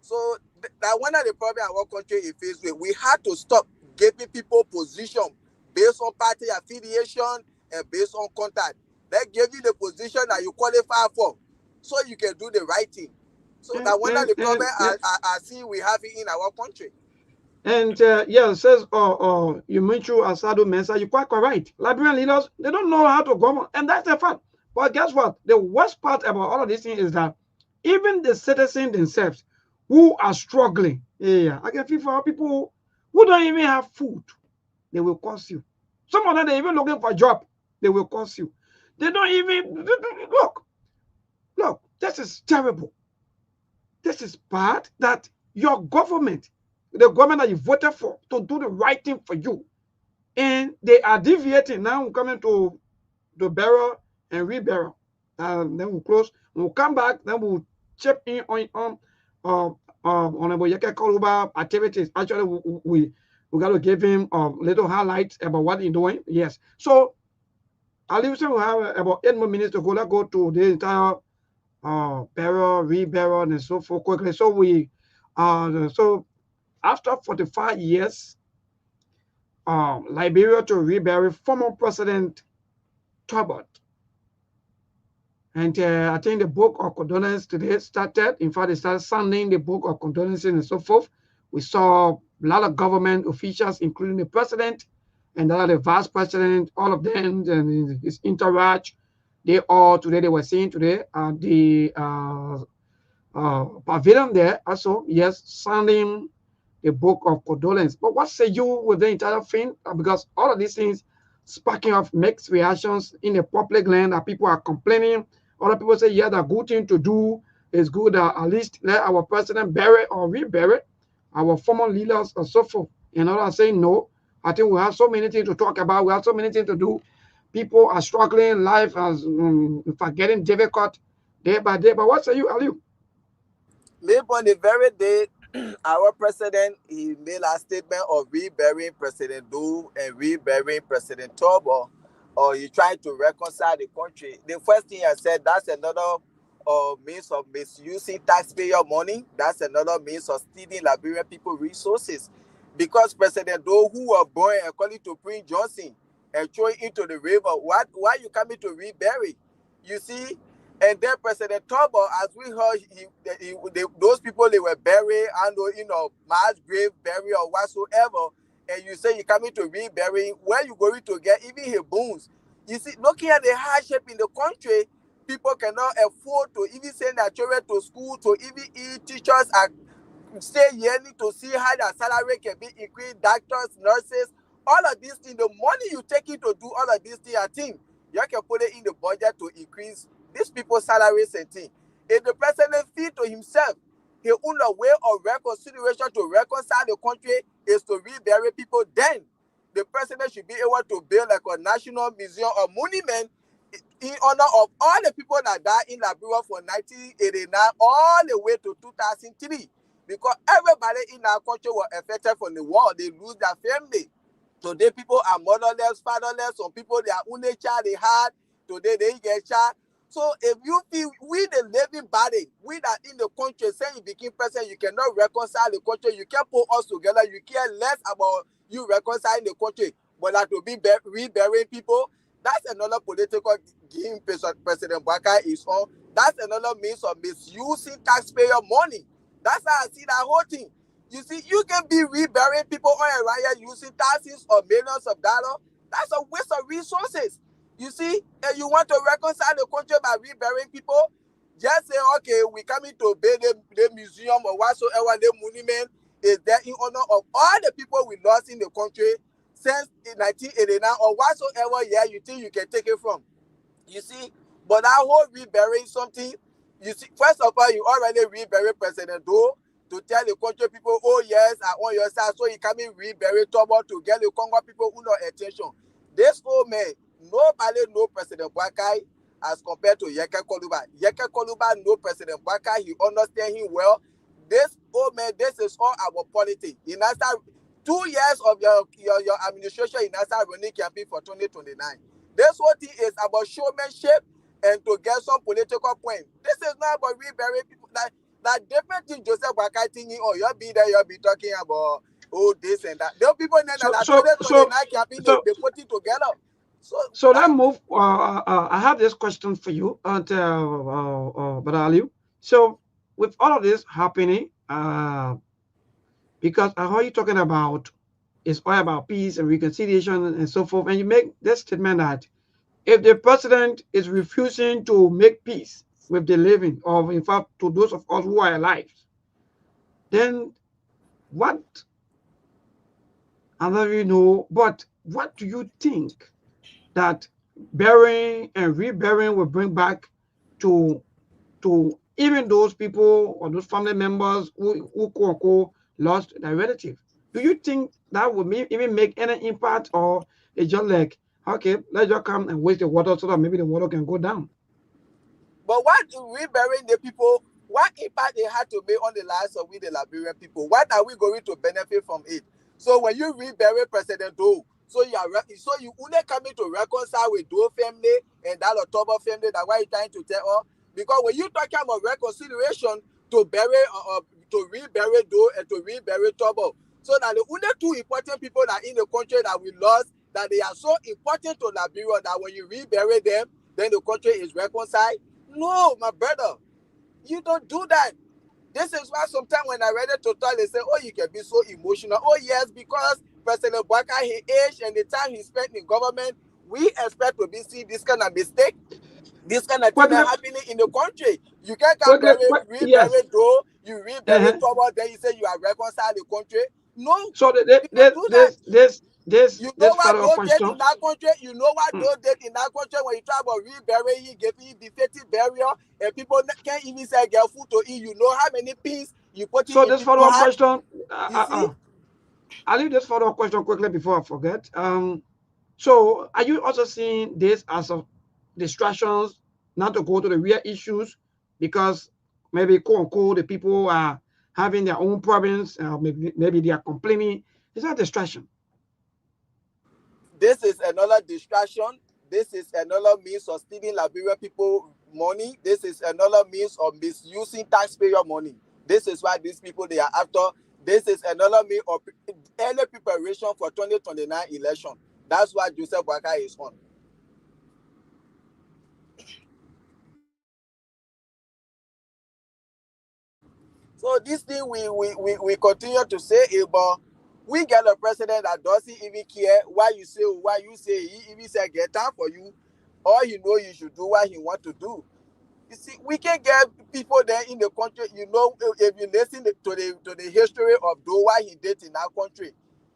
So that one of the problems our country is faced with. We had to stop giving people position based on party affiliation and based on contact. They give you the position that you qualify for, so you can do the right thing. So that one of the problems I see we have in our country. And yeah, it says, you mentioned Asado Mensa, you're quite correct. Liberian leaders, they don't know how to govern, and that's the fact. But guess what? The worst part about all of this thing is that even the citizens themselves who are struggling, I can feel for people who don't even have food, they will curse you. Some of them, they're even looking for a job, they will curse you. They don't even, look, this is terrible. This is bad that your government, the government that you voted for to do the right thing for you, and they are deviating. Now we're coming to the barrel and rebarrel. Then we'll close. We'll come back. Then we'll chip in on the activities. Actually, we got to give him little highlights about what he's doing. Yes. So I'll leave we have about 8 more minutes to go. Let's go to the entire barrel, rebarrel, and so forth quickly. So we after 45 years, Liberia to rebury former President Talbot. And I think the book of condolence today started. In fact, they started sounding the book of condolences and so forth. We saw a lot of government officials, including the president and the vice president, all of them and his entourage. They all today, they were saying today, the pavilion there also, yes, sounding a book of condolence. But what say you with the entire thing? Because all of these things sparking off mixed reactions in the public land that people are complaining. Other people say, yeah, the good thing to do is good. At least let our president bury or rebury our former leaders and so forth. And others are saying, no, I think we have so many things to talk about. We have so many things to do. People are struggling. Life is getting difficult day by day. But what say you, Aliu? Maybe on the very day our president, he made a statement of reburying President Doe and reburying President Turbo, or he tried to reconcile the country. The first thing I said, that's another means of misusing taxpayer money. That's another means of stealing Liberian people resources. Because President Doe, who was born according to Prince Johnson, and thrown into the river, why you coming to rebury? You see? And then President Turbo, as we heard, those people, they were buried and, mass grave burial or whatsoever. And you say you're coming to rebury, where you going to get even his bones? You see, looking at the hardship in the country, people cannot afford to even send their children to school, to even eat. Teachers are stay yearly to see how their salary can be increased, doctors, nurses, all of these things. The money you take in to do all of these things, I think you can put it in the budget to increase these people's salaries and things. If the president feel to himself, his own way of reconciliation to reconcile the country is to rebury people, then the president should be able to build like a national museum or monument in honor of all the people that died in Liberia from 1989 all the way to 2003. Because everybody in our country was affected from the war. They lose their family. Today, people are motherless, fatherless. Some people, their only child they had, today they get child. So if you feel we the living body, we that in the country, saying you became president, you cannot reconcile the country, you can't put us together, you care less about you reconciling the country. But that to be reburying people, that's another political game President Baka is on. That's another means of misusing taxpayer money. That's how I see that whole thing. You see, you can be reburying people on a riot using thousands or millions of dollars. That's a waste of resources. You see, and you want to reconcile the country by reburying people, just say, okay, we coming to build the museum or whatsoever, the monument is there in honor of all the people we lost in the country since 1989 or whatsoever year you think you can take it from. You see, but that whole reburying something, you see, first of all, you already reburied President Doe to tell the country people, oh yes, I on your side, so you come in rebury Tobo to get the Congo people who know attention. This old man, nobody know President Bwakai as compared to Yeke Koluba. Yeke Koluba know President Bwakai, he understand him well. This old man, this is all our politics. In after 2 years of your administration, in after running campaign for 2029. This whole thing is about showmanship and to get some political point. This is not about reburying people. That different thing Joseph Bwakai thinking, oh, you'll be there, you'll be talking about this and that. There are people in that 2029 campaign, they put it together. So let's move. I have this question for you, Brother Aliu. So with all of this happening, because I heard you talking about it's all about peace and reconciliation and so forth, and you make this statement that if the president is refusing to make peace with the living, or in fact to those of us who are alive, then what? I don't really know, but what do you think that burying and reburying will bring back to even those people or those family members who quote unquote lost their relative? Do you think that would even make any impact, or it's just like, okay, let's just come and waste the water so that maybe the water can go down? But what reburying the people, what impact they had to make on the lives of the Liberian people? What are we going to benefit from it? So when you rebury President Doe, so you only coming to reconcile with Doe family and that Otobo family, that why you trying to tell us? Because when you talking about reconciliation to rebury Doe and to rebury Tobo, so that the only two important people that in the country that we lost, that they are so important to Liberia that when you rebury them, then the country is reconciled. No, my brother, you don't do that. This is why sometimes when I read it to talk, they say, oh, you can be so emotional. Oh, yes, because President Bwakai, his age and the time he spent in government, we expect to be see this kind of mistake, this kind of thing happening in the country. You can't come rebury Doe, you rebury Tobo, then you say you are reconciled the country. No, so you don't do that. You know what Doe did in that country? You know what Doe did in that country when you try about rebury, he gave you befitting burial, and people can't even say get food to eat. You know how many pins you put in. So this follow-up question, you see? I'll leave this follow-up question quickly before I forget. So are you also seeing this as a distractions, not to go to the real issues, because maybe quote unquote the people are having their own problems, maybe they are complaining? Is that a distraction? This is another distraction. This is another means of stealing Liberian people money. This is another means of misusing taxpayer money. This is why these people they are after. This is another means of early preparation for 2029 election. That's why Joseph Bwakai is on. So this thing we continue to say it, but we get a president that doesn't even care what you say. He even say get time for you. All you know you should do what he want to do. You see, we can get people there in the country. You know, if you listen to the history of Doe, what he did in our country,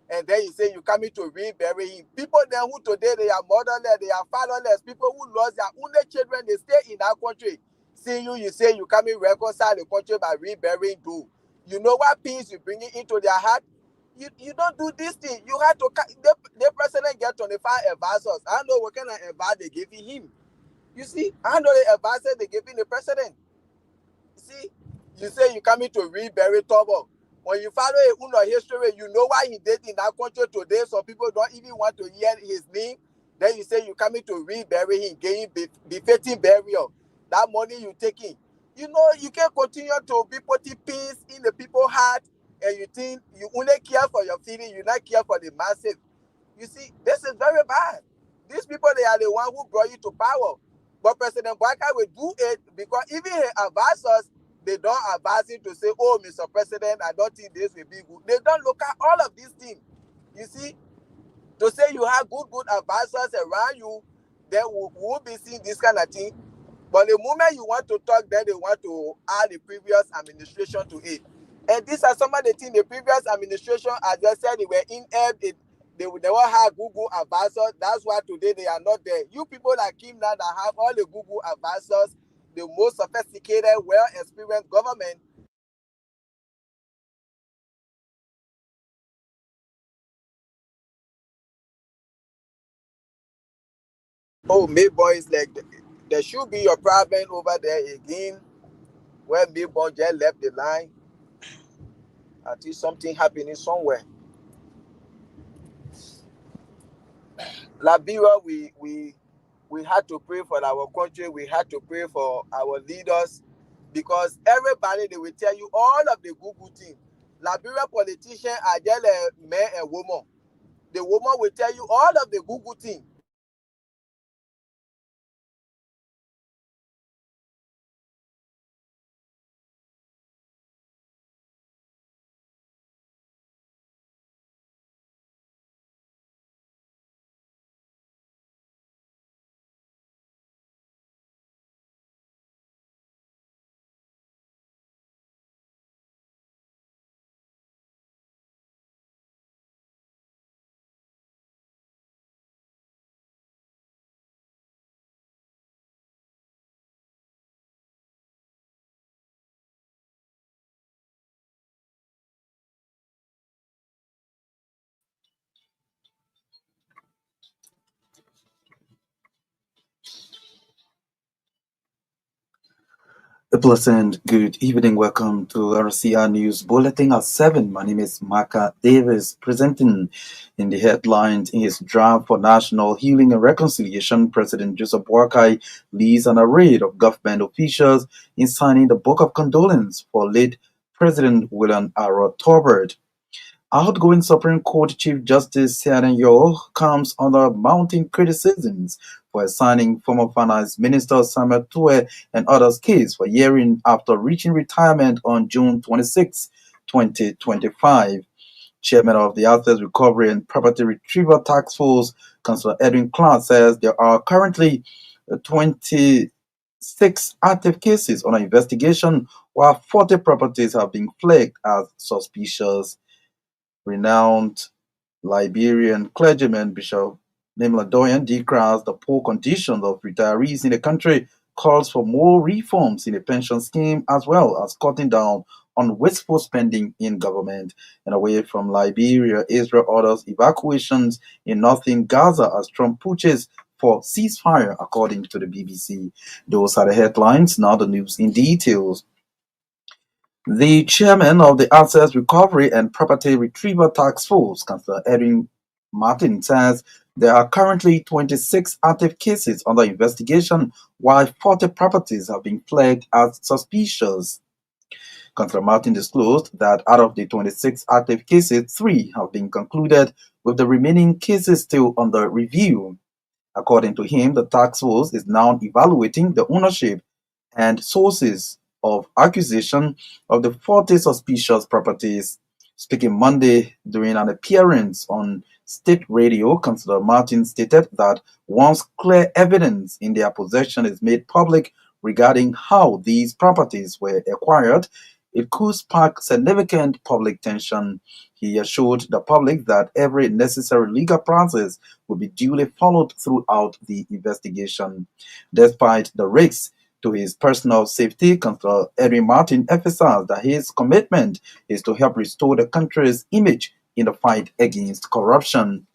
and then you say you coming to rebury him. People there who today they are motherless, they are fatherless. People who lost their only children, they stay in our country. See you say you coming reconcile the country by reburying Doe. You know what peace you bring it into their heart? You don't do this thing. You have to. The president get 25 advisors. I don't know what kind of advice they giving him. You see, I know the advice they giving the president. See, you say you coming to rebury Tobo. When you follow a history, you know why he did in that country today. Some people don't even want to hear his name. Then you say you coming to rebury him, getting befitting burial. That money you taking. You know, you can continue to be putting peace in the people's heart, and you think you only care for your feeling, you not care for the masses. You see, this is very bad. These people, they are the one who brought you to power. But President Boyka will do it because even his advisors, they don't advise him to say, oh, Mr. President, I don't think this will be good. They don't look at all of these things. You see, to say you have good advisors around you, then we won't be seeing this kind of thing. But the moment you want to talk, then they want to add the previous administration to it. And these are some of the things the previous administration, as I said, they were in they never have Google advisors. That's why today they are not there. You people like him now that have all the Google advisors, the most sophisticated, well-experienced government. Oh, May boys, like there should be your problem over there again. When May boy just left the line, I think something happening somewhere. Liberia, we had to pray for our country. We had to pray for our leaders because everybody, they will tell you all of the good things. Liberia politicians are just a man and woman. The woman will tell you all of the good things. A pleasant good evening. Welcome to RCR News Bulletin at 7. My name is Maka Davis, presenting in the headlines. In his draft for national healing and reconciliation, President Joseph Boakai leads an array of government officials in signing the Book of Condolence for late President William R. Tolbert. Outgoing Supreme Court Chief Justice Sean Yo comes under mounting criticisms for assigning former Finance Minister Samuel Tue and others' case for hearing after reaching retirement on June 26, 2025. Chairman of the Assets Recovery and Property Retrieval Task Force, Councillor Edwin Clark, says there are currently 26 active cases under investigation, while 40 properties have been flagged as suspicious. Renowned Liberian clergyman Bishop Nimla Doyen decries the poor condition of retirees in the country, calls for more reforms in the pension scheme as well as cutting down on wasteful spending in government. And away from Liberia, Israel orders evacuations in northern Gaza as Trump pushes for ceasefire, according to the BBC. Those are the headlines. Now the news in details. The chairman of the Assets Recovery and Property Retrieval Task Force, Councillor Erin Martin, says there are currently 26 active cases under investigation, while 40 properties have been flagged as suspicious. Councillor Martin disclosed that out of the 26 active cases, 3 have been concluded, with the remaining cases still under review. According to him, the task force is now evaluating the ownership and sources of acquisition of the 40 suspicious properties. Speaking Monday during an appearance on state radio, Councillor Martin stated that once clear evidence in their possession is made public regarding how these properties were acquired, it could spark significant public tension. He assured the public that every necessary legal process will be duly followed throughout the investigation. Despite the risks to his personal safety, Councillor Edwin Martin emphasized that his commitment is to help restore the country's image in the fight against corruption.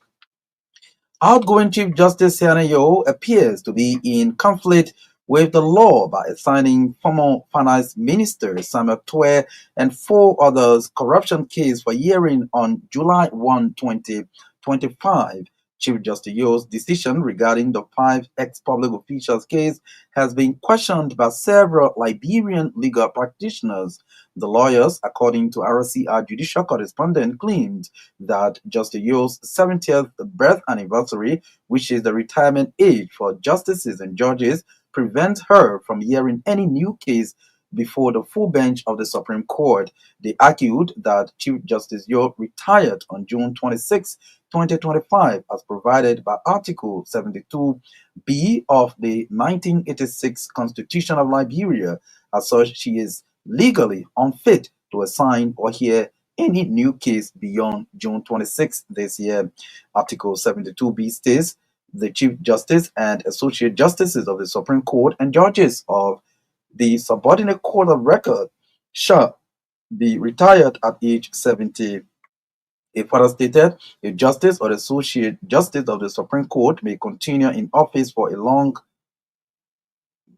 Outgoing Chief Justice Seanayo appears to be in conflict with the law by assigning former Finance Minister Samuel Tue and 4 others corruption case for hearing on July 1, 2025. Chief Justice Yo's decision regarding the 5 ex-public officials case has been questioned by several Liberian legal practitioners. The lawyers, according to RCR judicial correspondent, claimed that Justice Yo's 70th birth anniversary, which is the retirement age for justices and judges, prevents her from hearing any new case before the full bench of the Supreme Court. They argued that Chief Justice Yo retired on June 26, 2025, as provided by Article 72B of the 1986 Constitution of Liberia. As such, she is legally unfit to assign or hear any new case beyond June 26 this year. Article 72B states the Chief Justice and Associate Justices of the Supreme Court and judges of the subordinate court of record shall be retired at age 70. It further stated, a justice or associate justice of the Supreme Court may continue in office for a long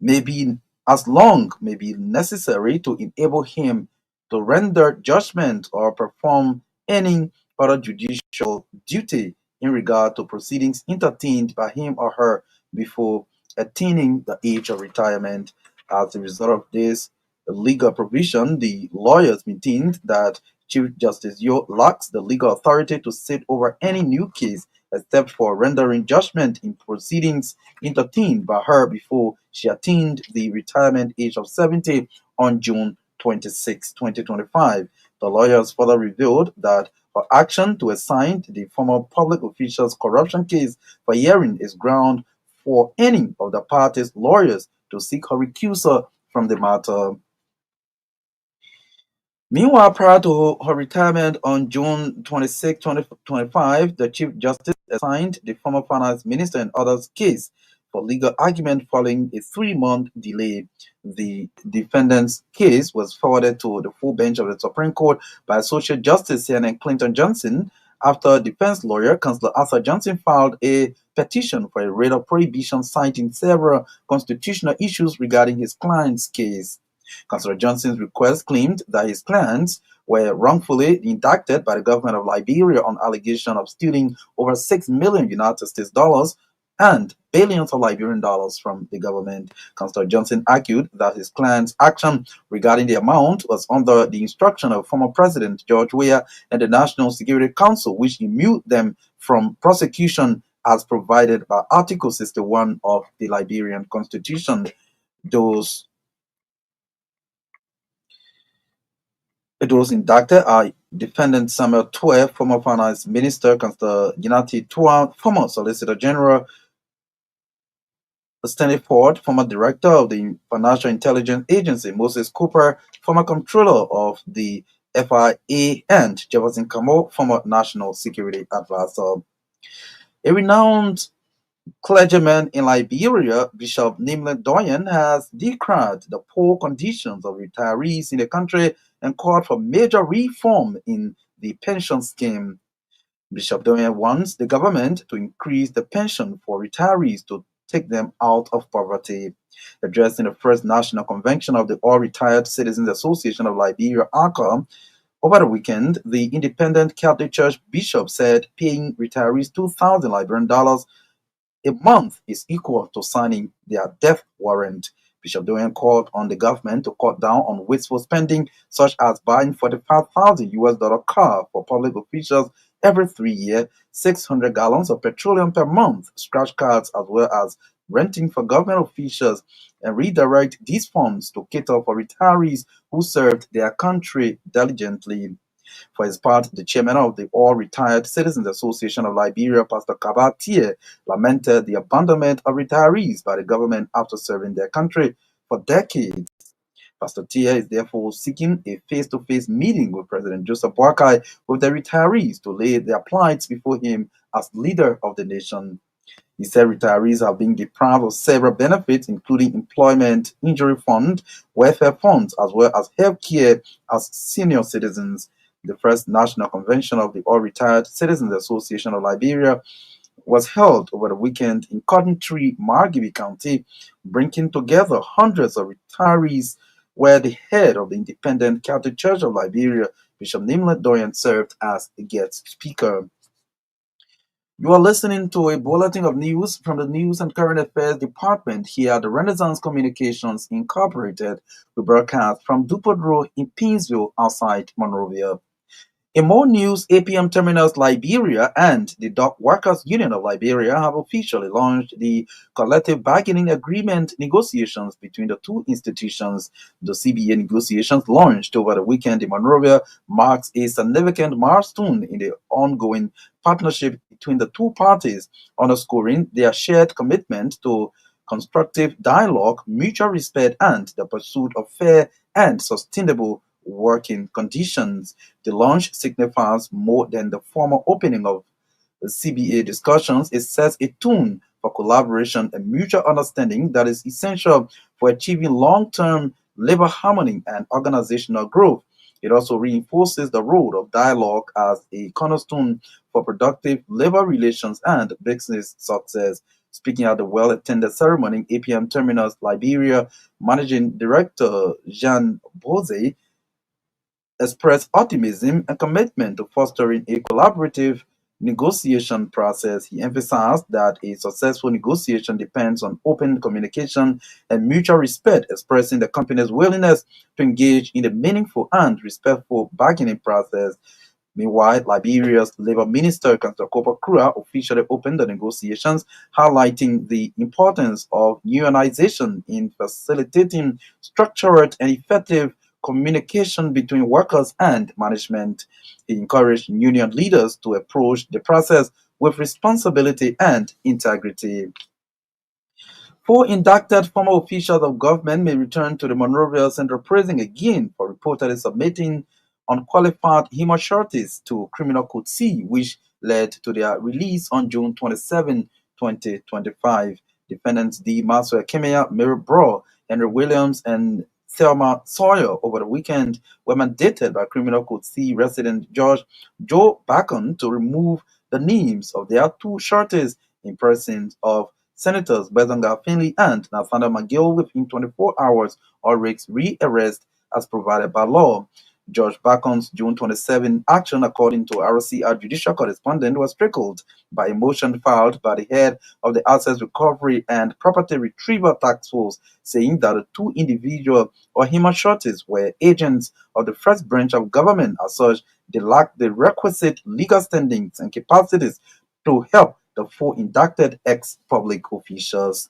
maybe as long may be necessary to enable him to render judgment or perform any other judicial duty in regard to proceedings entertained by him or her before attaining the age of retirement. As a result of this legal provision, the lawyers maintained that Chief Justice Yo lacks the legal authority to sit over any new case except for rendering judgment in proceedings entertained by her before she attained the retirement age of 70 on June 26, 2025. The lawyers further revealed that her action to assign the former public official's corruption case for hearing is ground for any of the parties' lawyers to seek her recusal from the matter. Meanwhile, prior to her retirement on June 26, 2025, the Chief Justice assigned the former Finance Minister and others case for legal argument following a 3-month delay. The defendant's case was forwarded to the full bench of the Supreme Court by Associate Justice C.N. Clinton Johnson after defense lawyer Counselor Arthur Johnson filed a petition for a writ of prohibition citing several constitutional issues regarding his client's case. Councillor Johnson's request claimed that his clients were wrongfully indicted by the government of Liberia on allegation of stealing over 6 million United States dollars and billions of Liberian dollars from the government. Councillor Johnson argued that his client's action regarding the amount was under the instruction of former President George Weah and the National Security Council, which immuned them from prosecution as provided by Article 61 of the Liberian Constitution. Those indicted are defendant Samuel Twe, former Finance Minister, Councillor Ginati Tua, former Solicitor General, Stanley Ford, former Director of the Financial Intelligence Agency, Moses Cooper, former Controller of the FIA, and Jefferson Camo, former National Security Advisor. A renowned clergyman in Liberia, Bishop Nimle Doyen, has decried the poor conditions of retirees in the country and called for major reform in the pension scheme. Bishop Doyen wants the government to increase the pension for retirees to take them out of poverty. Addressing the first national convention of the All Retired Citizens Association of Liberia, ARCA, over the weekend, the Independent Catholic Church bishop said paying retirees 2,000 Liberian dollars a month is equal to signing their death warrant. Bishop Doyen called on the government to cut down on wasteful spending, such as buying $45,000 car for public officials every 3 years, 600 gallons of petroleum per month, scratch cards, as well as renting for government officials, and redirect these funds to cater for retirees who served their country diligently. For his part, the chairman of the All Retired Citizens Association of Liberia, Pastor Kaba Tie, lamented the abandonment of retirees by the government after serving their country for decades. Pastor Tie is therefore seeking a face-to-face meeting with President Joseph Boakai with the retirees to lay their plights before him as leader of the nation. He said retirees are being deprived of several benefits, including employment, injury fund, welfare funds, as well as health care as senior citizens. The first national convention of the All Retired Citizens Association of Liberia was held over the weekend in Cotton-Tree, Margibi County, bringing together hundreds of retirees, where the head of the Independent Catholic Church of Liberia, Bishop Nimle Doyen, served as a guest speaker. You are listening to a bulletin of news from the News and Current Affairs Department here at the Renaissance Communications Incorporated. We broadcast from Dupont Road in Painesville, outside Monrovia. In more news, APM Terminals Liberia and the Dock Workers Union of Liberia have officially launched the collective bargaining agreement negotiations between the two institutions. The CBA negotiations launched over the weekend in Monrovia marks a significant milestone in the ongoing partnership between the two parties, underscoring their shared commitment to constructive dialogue, mutual respect, and the pursuit of fair and sustainable working conditions. The launch signifies more than the formal opening of the CBA discussions. It sets a tone for collaboration and mutual understanding that is essential for achieving long-term labor harmony and organizational growth. It also reinforces the role of dialogue as a cornerstone for productive labor relations and business success. Speaking at the well-attended ceremony, APM Terminals Liberia Managing Director Jean Bose expressed optimism and commitment to fostering a collaborative negotiation process. He emphasized that a successful negotiation depends on open communication and mutual respect, expressing the company's willingness to engage in a meaningful and respectful bargaining process. Meanwhile, Liberia's Labor Minister, Councillor Cooper Krua, officially opened the negotiations, highlighting the importance of unionization in facilitating structured and effective communication between workers and management. He encouraged union leaders to approach the process with responsibility and integrity. 4 inducted former officials of government may return to the Monrovia Central Prison again for reportedly submitting unqualified human shorties to Criminal Code C, which led to their release on June 27, 2025. Defendants D. Maswell Kemea, Mary Braw, Henry Williams, and Thelma Sawyer over the weekend were mandated by Criminal Code C resident Judge Joe Bacon to remove the names of their 2 shorties in presence of Senators Bezanga Finley and Nathaniel McGill within 24 hours or risk re-arrest as provided by law. Judge Bacon's June 27 action, according to RCR judicial correspondent, was trickled by a motion filed by the head of the Assets Recovery and Property Retrieval Task Force, saying that the 2 individual or human shorties were agents of the first branch of government. As such, they lacked the requisite legal standings and capacities to help the 4 inducted ex-public officials.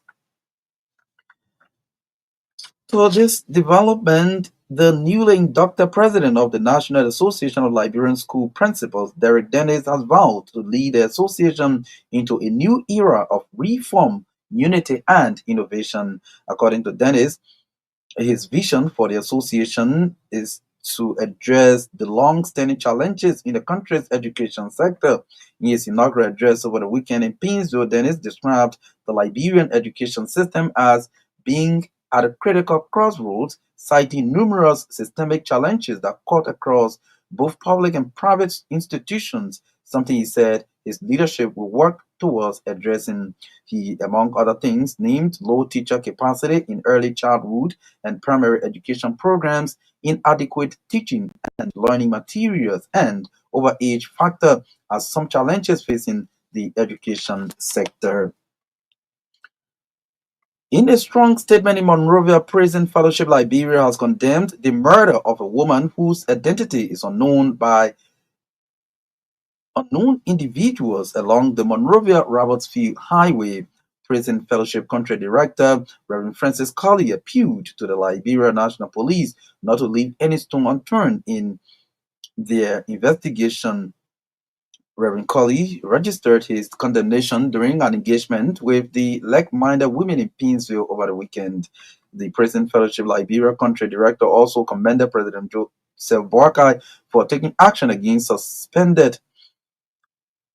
So this development, the newly inducted president of the National Association of Liberian School Principals, Derek Dennis, has vowed to lead the association into a new era of reform, unity, and innovation. According to Dennis, his vision for the association is to address the long-standing challenges in the country's education sector. In his inaugural address over the weekend in Painesville, Dennis described the Liberian education system as being at a critical crossroads, citing numerous systemic challenges that cut across both public and private institutions, something he said his leadership will work towards addressing. He, among other things, named low teacher capacity in early childhood and primary education programs, inadequate teaching and learning materials, and overage factor as some challenges facing the education sector. In a strong statement in Monrovia, Prison Fellowship Liberia has condemned the murder of a woman whose identity is unknown by unknown individuals along the Monrovia-Robertsfield Highway. Prison Fellowship Country Director Reverend Francis Colley appealed to the Liberia National Police not to leave any stone unturned in their investigation. Reverend Colley registered his condemnation during an engagement with the like-minded women in Painesville over the weekend. The Prison Fellowship Liberia Country Director also commended President Joseph Boakai for taking action against suspended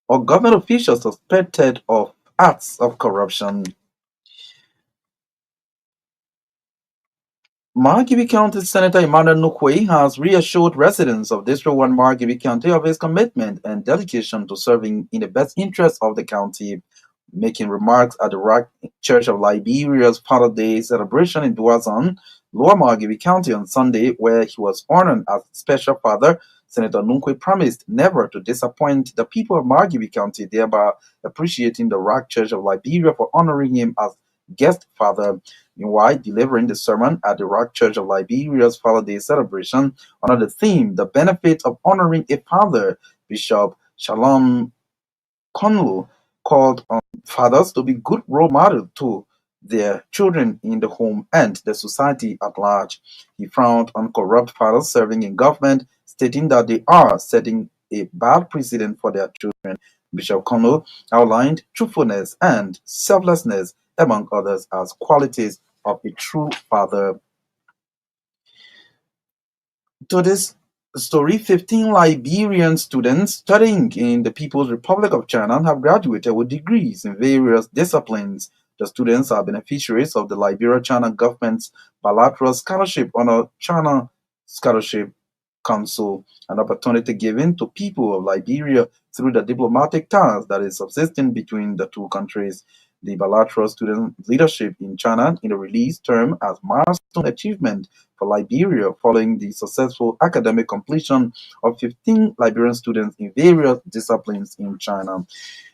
or government officials suspected of acts of corruption. Margibi County Senator Emmanuel Nukwe has reassured residents of District 1 Margibi County of his commitment and dedication to serving in the best interest of the county. Making remarks at the Rock Church of Liberia's Father Day celebration in Duazon, Lower Margibi County on Sunday, where he was honored as Special Father, Senator Nunkwe promised never to disappoint the people of Margibi County, thereby appreciating the Rock Church of Liberia for honoring him as guest father. Meanwhile, delivering the sermon at the Rock Church of Liberia's Father Day celebration under the theme, The Benefit of Honoring a Father, Bishop Shalom Conlu called on fathers to be good role models to their children in the home and the society at large. He frowned on corrupt fathers serving in government, stating that they are setting a bad precedent for their children. Bishop Conlu outlined truthfulness and selflessness, among others, as qualities of a true father. To this story, 15 Liberian students studying in the People's Republic of China have graduated with degrees in various disciplines. The students are beneficiaries of the Liberia-China government's bilateral scholarship under China Scholarship Council, an opportunity given to people of Liberia through the diplomatic ties that is subsisting between the two countries. The bilateral student leadership in China in the release term as milestone achievement for Liberia following the successful academic completion of 15 Liberian students in various disciplines in China.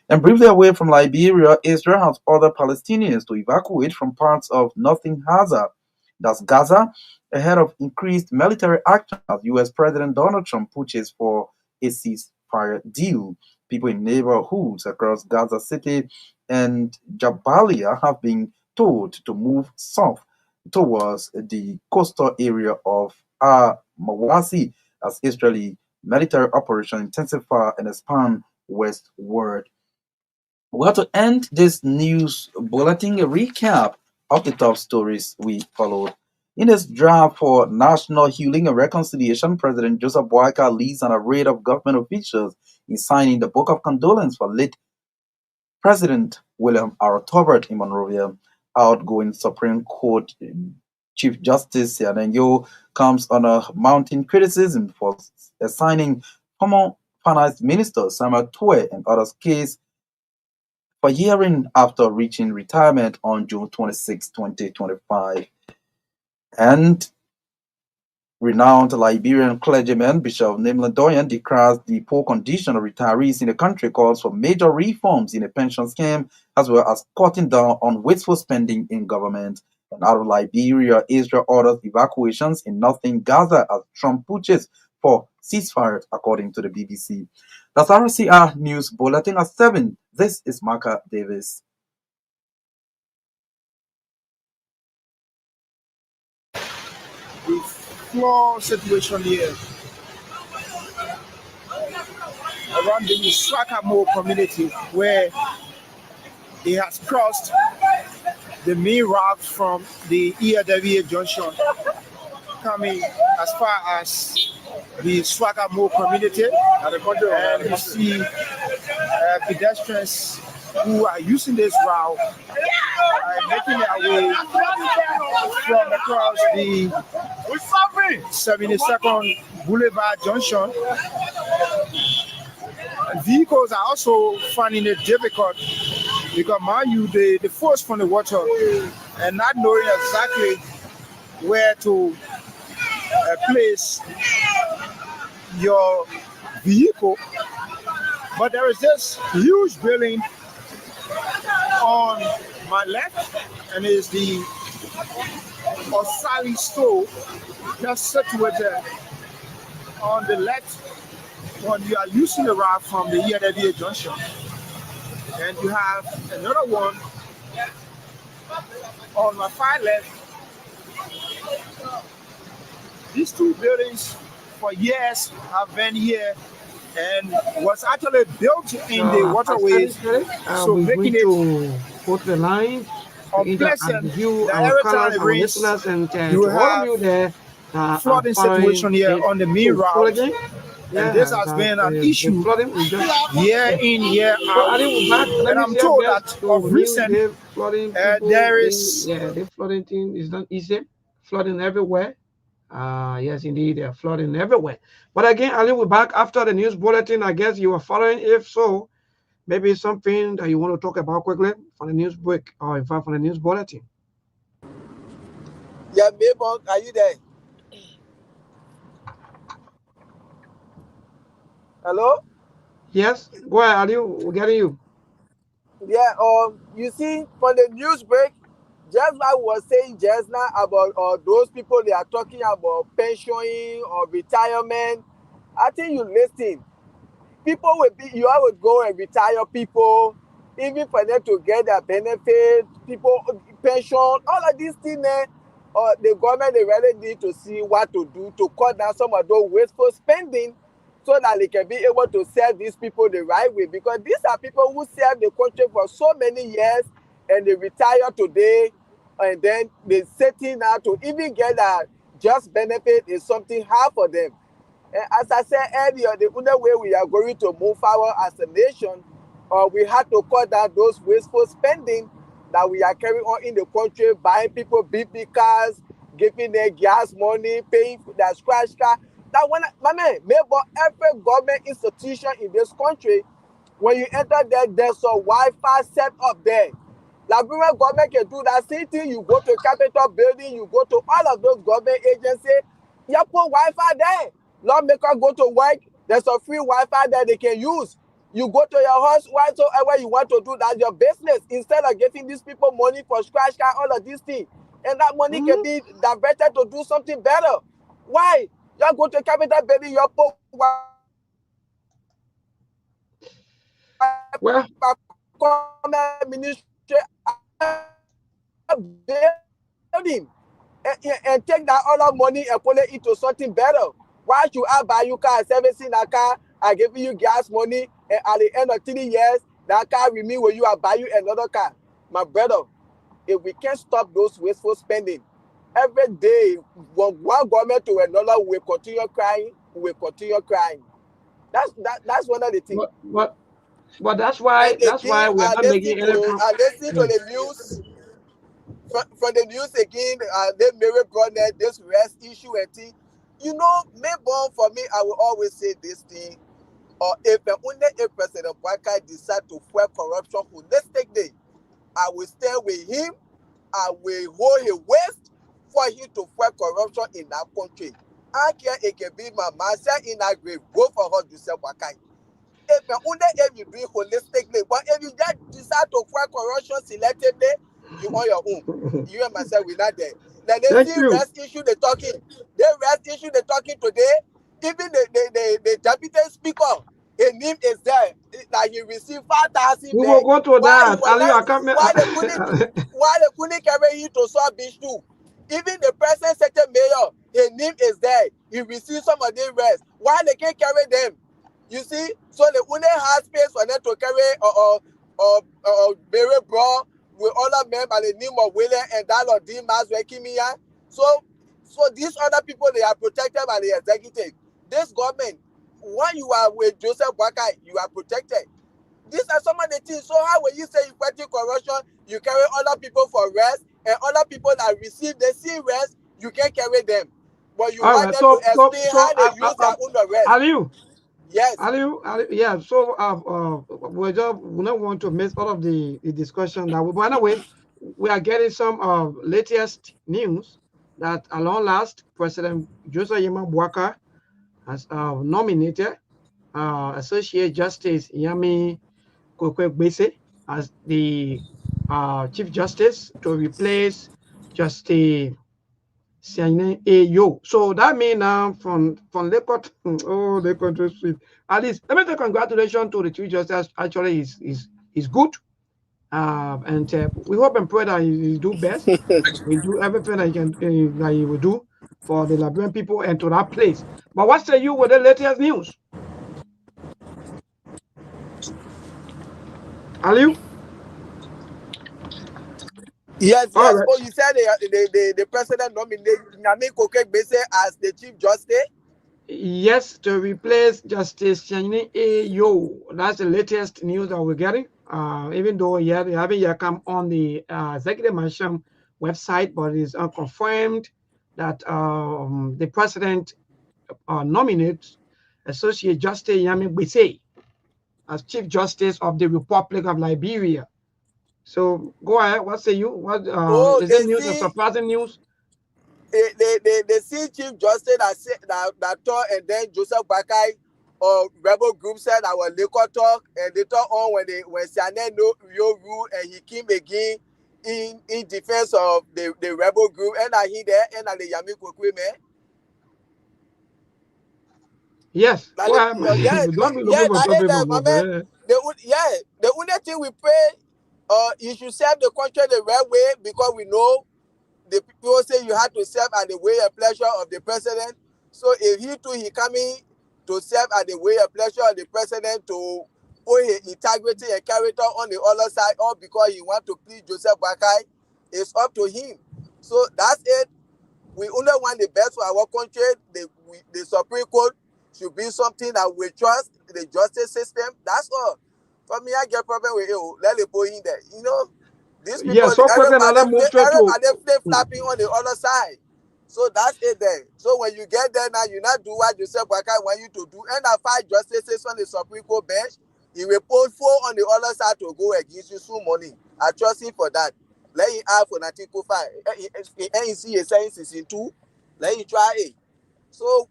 And briefly away from Liberia, Israel has ordered Palestinians to evacuate from parts of northern Gaza, ahead of increased military action as U.S. President Donald Trump pushes for a ceasefire deal. People in neighborhoods across Gaza City and Jabalia have been told to move south towards the coastal area of Mawasi as Israeli military operations intensify and expand westward. We have to end this news bulletin a recap of the top stories we followed. In his draft for National Healing and Reconciliation, President Joseph Boakai leads an array of government officials in signing the Book of Condolence for late President William R. Tobert in Monrovia. Outgoing Supreme Court Chief Justice Sianenyo comes under mounting criticism for assigning former Finance Minister Samuel Tue and others case for hearing after reaching retirement on June 26, 2025. And renowned Liberian clergyman Bishop Namely Doyen declares the poor condition of retirees in the country, calls for major reforms in the pension scheme as well as cutting down on wasteful spending in government. And out of Liberia, Israel orders evacuations in northern Gaza as Trump pushes for ceasefire, according to the BBC. That's RCR News Bulletin at 7. This is Marka Davis. The floor situation here around the Swakamo community, where it has crossed the main route from the Sktv-Lib junction, coming as far as the Swakamo community, and you see pedestrians who are using this route making their way from across the 72nd Boulevard Junction. Vehicles are also finding it difficult because, mind you, the force from the water and not knowing exactly where to place your vehicle. But there is this huge building on my left, and it's the Osali store just situated on the left when you are using the route from the Sktv-Lib junction. And you have another one on my far left. These two buildings for years have been here and was actually built in the waterways, so making it put the line unpleasant you, that our every colors, time it our rains, listeners, and you to all of have you there, flooding situation here on the main route. And this has been an issue year in, year out. And I'm told that of recent, there is... the flooding thing is not easy. Flooding everywhere. Yes, indeed, they're flooding everywhere. But again, Ali, we're back after the news bulletin. I guess you were following. If so, maybe something that you want to talk about quickly for the news break, or in fact, for the news bulletin. Yeah, Maybon, are you there? Hello? Yes, go ahead, Ali. We're getting you. Yeah, you see, for the news break, just like I was saying just now about those people they are talking about pensioning or retirement. I think you listen. People will be, you have to go and retire people, even for them to get their benefits, people, pension, all of these things, the government, they really need to see what to do to cut down some of those wasteful spending so that they can be able to serve these people the right way. Because these are people who serve the country for so many years and they retire today and then they setting now to even get a just benefit is something hard for them. As I said earlier, the only way we are going to move forward as a nation, we have to cut down those wasteful spending that we are carrying on in the country, buying people big cars, giving them gas money, paying for their scratch car. That one, my man, maybe every government institution in this country, when you enter there, there's a Wi-Fi set up there. Liberian government can do that same thing. You go to Capitol building, you go to all of those government agencies, you put Wi-Fi there. Lawmaker go to work, there's a free Wi-Fi that they can use. You go to your house, whatsoever you want to do, that's your business. Instead of giving these people money for scratch card, all of these things. And that money can be diverted to do something better. Why? You go to Capitol building, you put Well, ministry building and take that other money and put it into something better. Why should I buy you car, servicing a car, I give you gas money, and at the end of 3 years, that car with me when you are buy you another car? My brother, if we can't stop those wasteful spending, every day, one government to another will continue crying, will continue crying. That's one of the things. But that's And why again, we're not making any I listen to yes. the news from the news again. They Mary Brownett, this rest issue and thing. You know, me born for me, I will always say this thing. Or if only a President Waka decide to fight corruption holistically, I will stand with him. I will hold his waist for him to fight corruption in that country. I care it can be my master in that grave. Go for her to say Waka. If you do it holistically, but if you just decide to fight corruption selectively, you on your own. You and myself, we're not there. Now they Thank see you. rest issue they talking. They rest issue they talking today. Even the deputy speaker, his name is there. Like he received 5,000 We will back. go to Why he that. was Ali, I not? can't Why they couldn't carry him to South Beach too? Even the present second mayor, his name is there. He received some of the rest. Why they can't carry them? You see, so the only has space for them to carry Barry Bro with other men by the name of William and that of Dimas Wekimia. So these other people they are protected by the executive. This government, when you are with Joseph Waka, you are protected. These are some of the things. So how will you say you fighting corruption, you carry other people for rest, and other people that receive the same rest, you can't carry them. But you All want right. them to explain how they use their own rest. Ali, Yes. yeah. So we don't want to miss all of the discussion that we. By the way, we are getting some latest news that at long last, President Joseph Yema Bwaka has nominated Associate Justice Yami Kwekwe as the Chief Justice to replace Justice Siane Ayo. So that means now from Lekot, oh, the country sweet. At least let me say congratulations to the Chief Justice. Actually, is good, and we hope and pray that he do best. We do everything that he can that he will do for the Liberian people and to that place. But what say you with the latest news? Aliu? Yes, All yes. right. Oh, you said the president nominated Nyame Kokebese as the chief justice. Yes, to replace Justice Siane Ayo. That's the latest news that we're getting. Even though they haven't yet come on the executive mansion website, but it's unconfirmed that the president nominates Associate Justice Yami Gbese as Chief Justice of the Republic of Liberia. So go ahead. What say you? What Oh, is they it news? A see surprising news? they see chief justice that told and then Joseph Bakai rebel group said our liquor talk, and later on when Sané no real rule and he came again in defense of the rebel group, and I hear there and I the Yami Kwekwe man. Yes. Like, Well, yeah, don't be yeah, looking for that is topic, that, my man. but The only thing we pray, you should serve the country the right way, because we know the people say you have to serve at the way and pleasure of the president. So if he coming to serve at the way and pleasure of the president to put his integrity and character on the other side, or because he want to please Joseph Bakai, it's up to him. So that's it. We only want the best for our country. The Supreme Court should be something that we trust, the justice system. That's all. For me, I get problem with you. Let it go in there. You know, these people, yeah. So quickly, now let's move straight to. everybody flip flapping on the other side. So that's it there. So when you get there now, you not do what Joseph Waka want you to do. And I fight justices on the Supreme Court bench. He will put four on the other side to go against you some money. I trust him for that. Let him have for Article 5. And you see a science in 2. Let him try it. So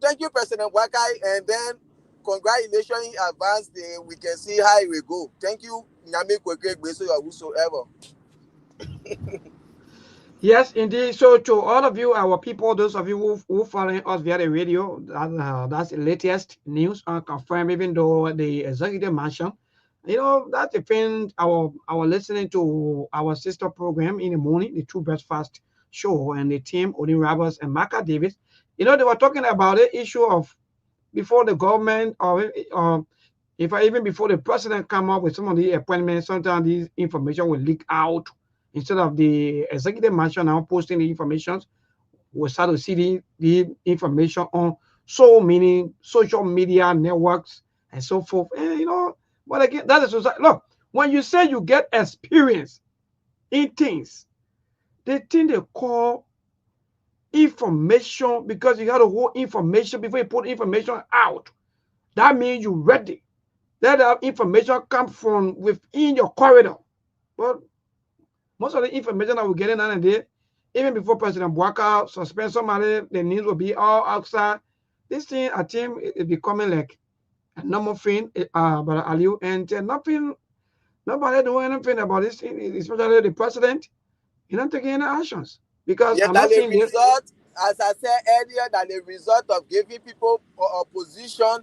thank you, President Wakai, and then congratulations in advance. We can see how it will go. Thank you, Nyame Kwekwe Gbeso or whosoever. Yes, indeed. So to all of you, our people, those of you who following us via the radio, that's the latest news confirmed, even though the executive mansion, that's the thing, our listening to our sister program in the morning, the True Breakfast show, and the team, Odin Roberts and Maka Davis, they were talking about the issue of before the government, or if even before the president come up with some of the appointments, sometimes these information will leak out. Instead of the executive mansion now posting the information, we start to see the information on so many social media networks and so forth. And but again, that is society. Look, when you say you get experience in things, the thing they call information, because you got to hold information before you put information out. That means you're ready. That information come from within your corridor. But most of the information that we're getting on the day, even before President Bouaka suspend somebody, the news will be all outside. This thing, I think, is becoming like a normal thing, but Aliu, and nobody doing anything about this thing, especially the president. He's not taking any actions, because Yeah, I'm that not the saying this. result, as I said earlier, that the result of giving people opposition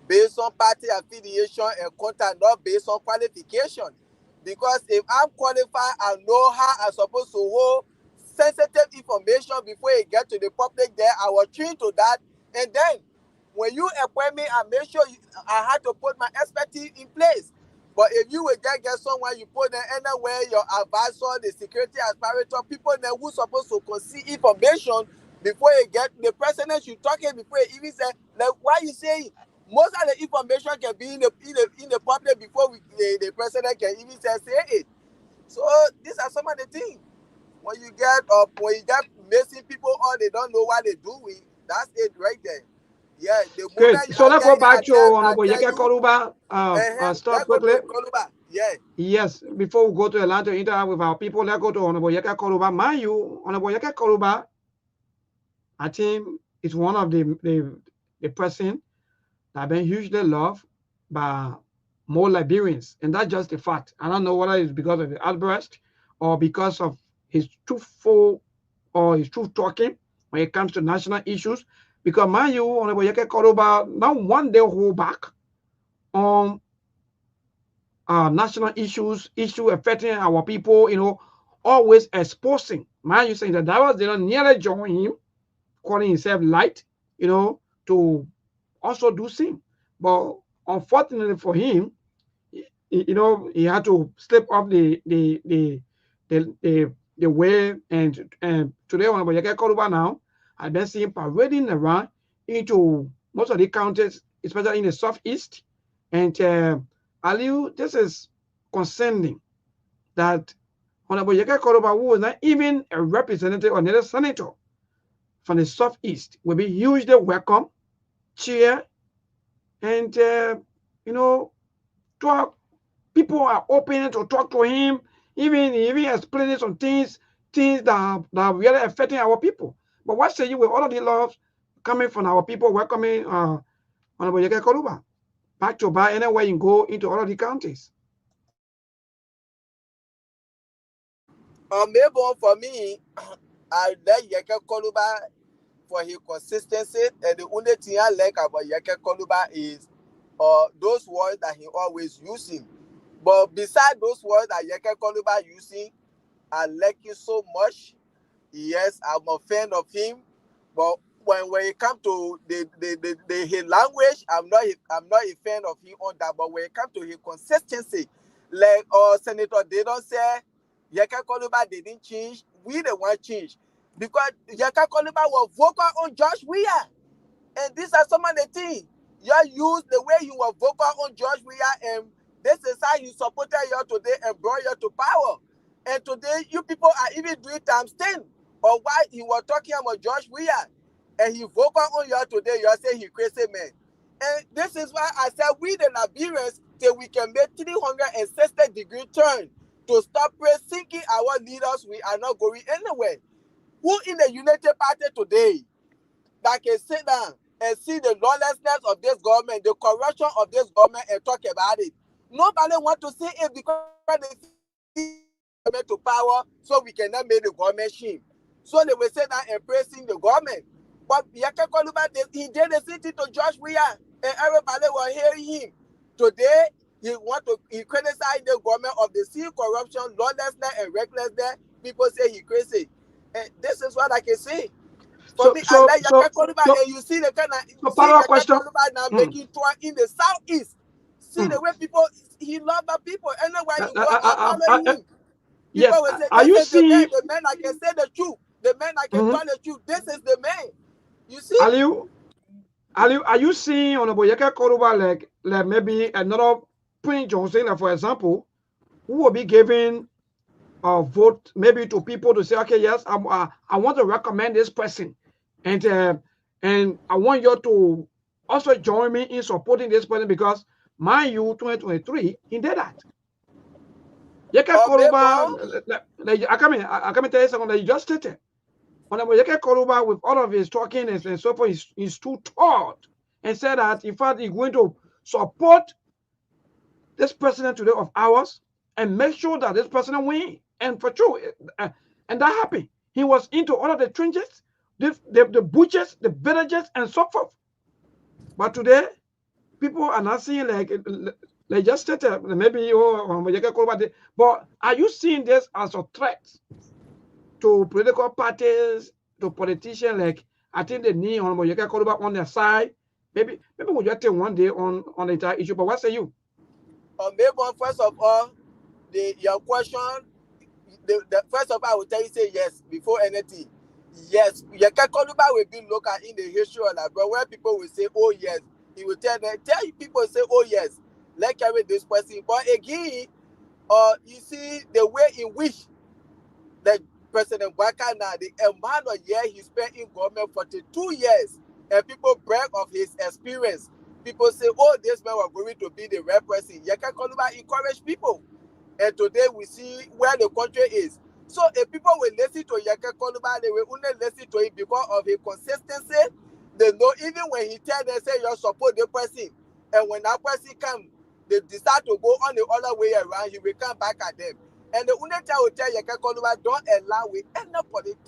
based on party affiliation and content, not based on qualification. Because if I'm qualified, I know how I'm supposed to hold sensitive information before it get to the public there. I was trained to that. And then when you appoint me, I make sure I had to put my expertise in place. But if you will just get someone, you put them anywhere, your advisor, the security aspirator, people there who supposed to concede information before you get the president should talk it before he even say, like, why you say most of the information can be in the public before the president can even say it. So these are some of the things. When you get missing people or they don't know what they do with, that's it right there. Yeah, the Good. moment So let's go back to I Honorable tell Yeke you, Koruba. let's Stop go quickly. to Koluba. Yeah. Yes, before we go to Atlanta to interact with our people, let's go to Honorable Yeke Koruba. Mind you, Honorable Yeke Koruba, I think, is one of the person that been hugely loved by more Liberians, and that's just a fact. I don't know whether it's because of the outburst or because of his truthful or his truth talking when it comes to national issues. Because mind you, Honorable Yeke Koruba, not one day hold back on national issue affecting our people, always exposing. Man, you saying that was they don't nearly join him, calling himself light, to also do same. But unfortunately for him, he had to slip off the way. And today, when I get called over now, I've been seeing parading around into most of the counties, especially in the southeast. And Aliu, this is concerning that Honorable Yeke Koroba, who is not even a representative or another senator from the southeast, will be hugely welcome, cheer, and talk. People are open to talk to him, even explaining some things that are really affecting our people. But what say you with all of the love coming from our people, welcoming Honorable Yeke Koluba, back to back, anywhere you go into all of the counties. Maybe for me, I like Yeke Koluba for his consistency, and the only thing I like about Yeke Koluba is those words that he always using. But beside those words that Yeke Koluba using, I like you so much. Yes, I'm a fan of him. But when it comes to his language, I'm not a fan of him on that. But when it comes to his consistency, like Senator, they don't say Yeke Koluba didn't change. We the one change. Because Yeke Koluba was vocal on Josh Weah. And these are some of the things. You use the way you were vocal on Josh Weah, and this is how you supported you today and brought you to power. And today, you people are even doing times 10 or why he was talking about Josh Weah. And he vocal on you today, you say he crazy man. And this is why I said we the Liberians, till we can make 360-degree turn to stop sinking our leaders, we are not going anywhere. Who in the United Party today that can sit down and see the lawlessness of this government, the corruption of this government, and talk about it? Nobody want to see it because they see government to power, so we cannot make the government shame. So they will say that and praising the government. But Yeke Koluba, he did the same thing to Josh Weah, and everybody was hearing him. Today, he criticized the government of the sea corruption, lawlessness, and recklessness. People say he crazy. And this is what I can say. For me, I like Yeke Koluba, and you see the kind of Yeke Koluba now making tour in the southeast. See the way people, he love the people. Anywhere you go, I follow him. Yes. People will say, Are you seeing the man I can say the truth? The man I can tell the truth. This is the man. You see? Are you seeing Honorable Yeke Koluba like maybe another Prince Johnson, like for example, who will be giving a vote maybe to people to say, okay, yes, I want to recommend this person, and I want you to also join me in supporting this person because mind you, 2023, he did that. Yeke Koluba, I come tell you something that you just stated. Honorable Yeke Koluba, with all of his talking and so forth, is too tall and said that in fact he's going to support this president today of ours and make sure that this president wins. And for true, and that happened. He was into all of the trenches, the butchers, the villages, and so forth. But today, people are not seeing like just stated maybe but are you seeing this as a threat to political parties, to politicians? Like I think they need Honorable Yeke Koluba on their side. Maybe we'll just take one day on the entire issue. But what say you? Maybe first of all, your question. First of all, I will tell you say yes before anything. Yes, Yeke Koluba will be local in the history of that, but where people will say, oh yes, he will tell you people say, oh yes, let's carry this person. But again, you see the way in which the President Baka now, the amount of year he spent in government for 2 years, and people brag of his experience. People say, oh, this man was going to be the right person. Yeke Koluba encourage people. And today we see where the country is. So if people will listen to Yeke Koluba, they will only listen to it because of his consistency. They know even when he tell them, say, you support the person. And when that person come, they decide to go on the other way around, he will come back at them. And the only thing I will tell Yeke Koluba, don't allow with any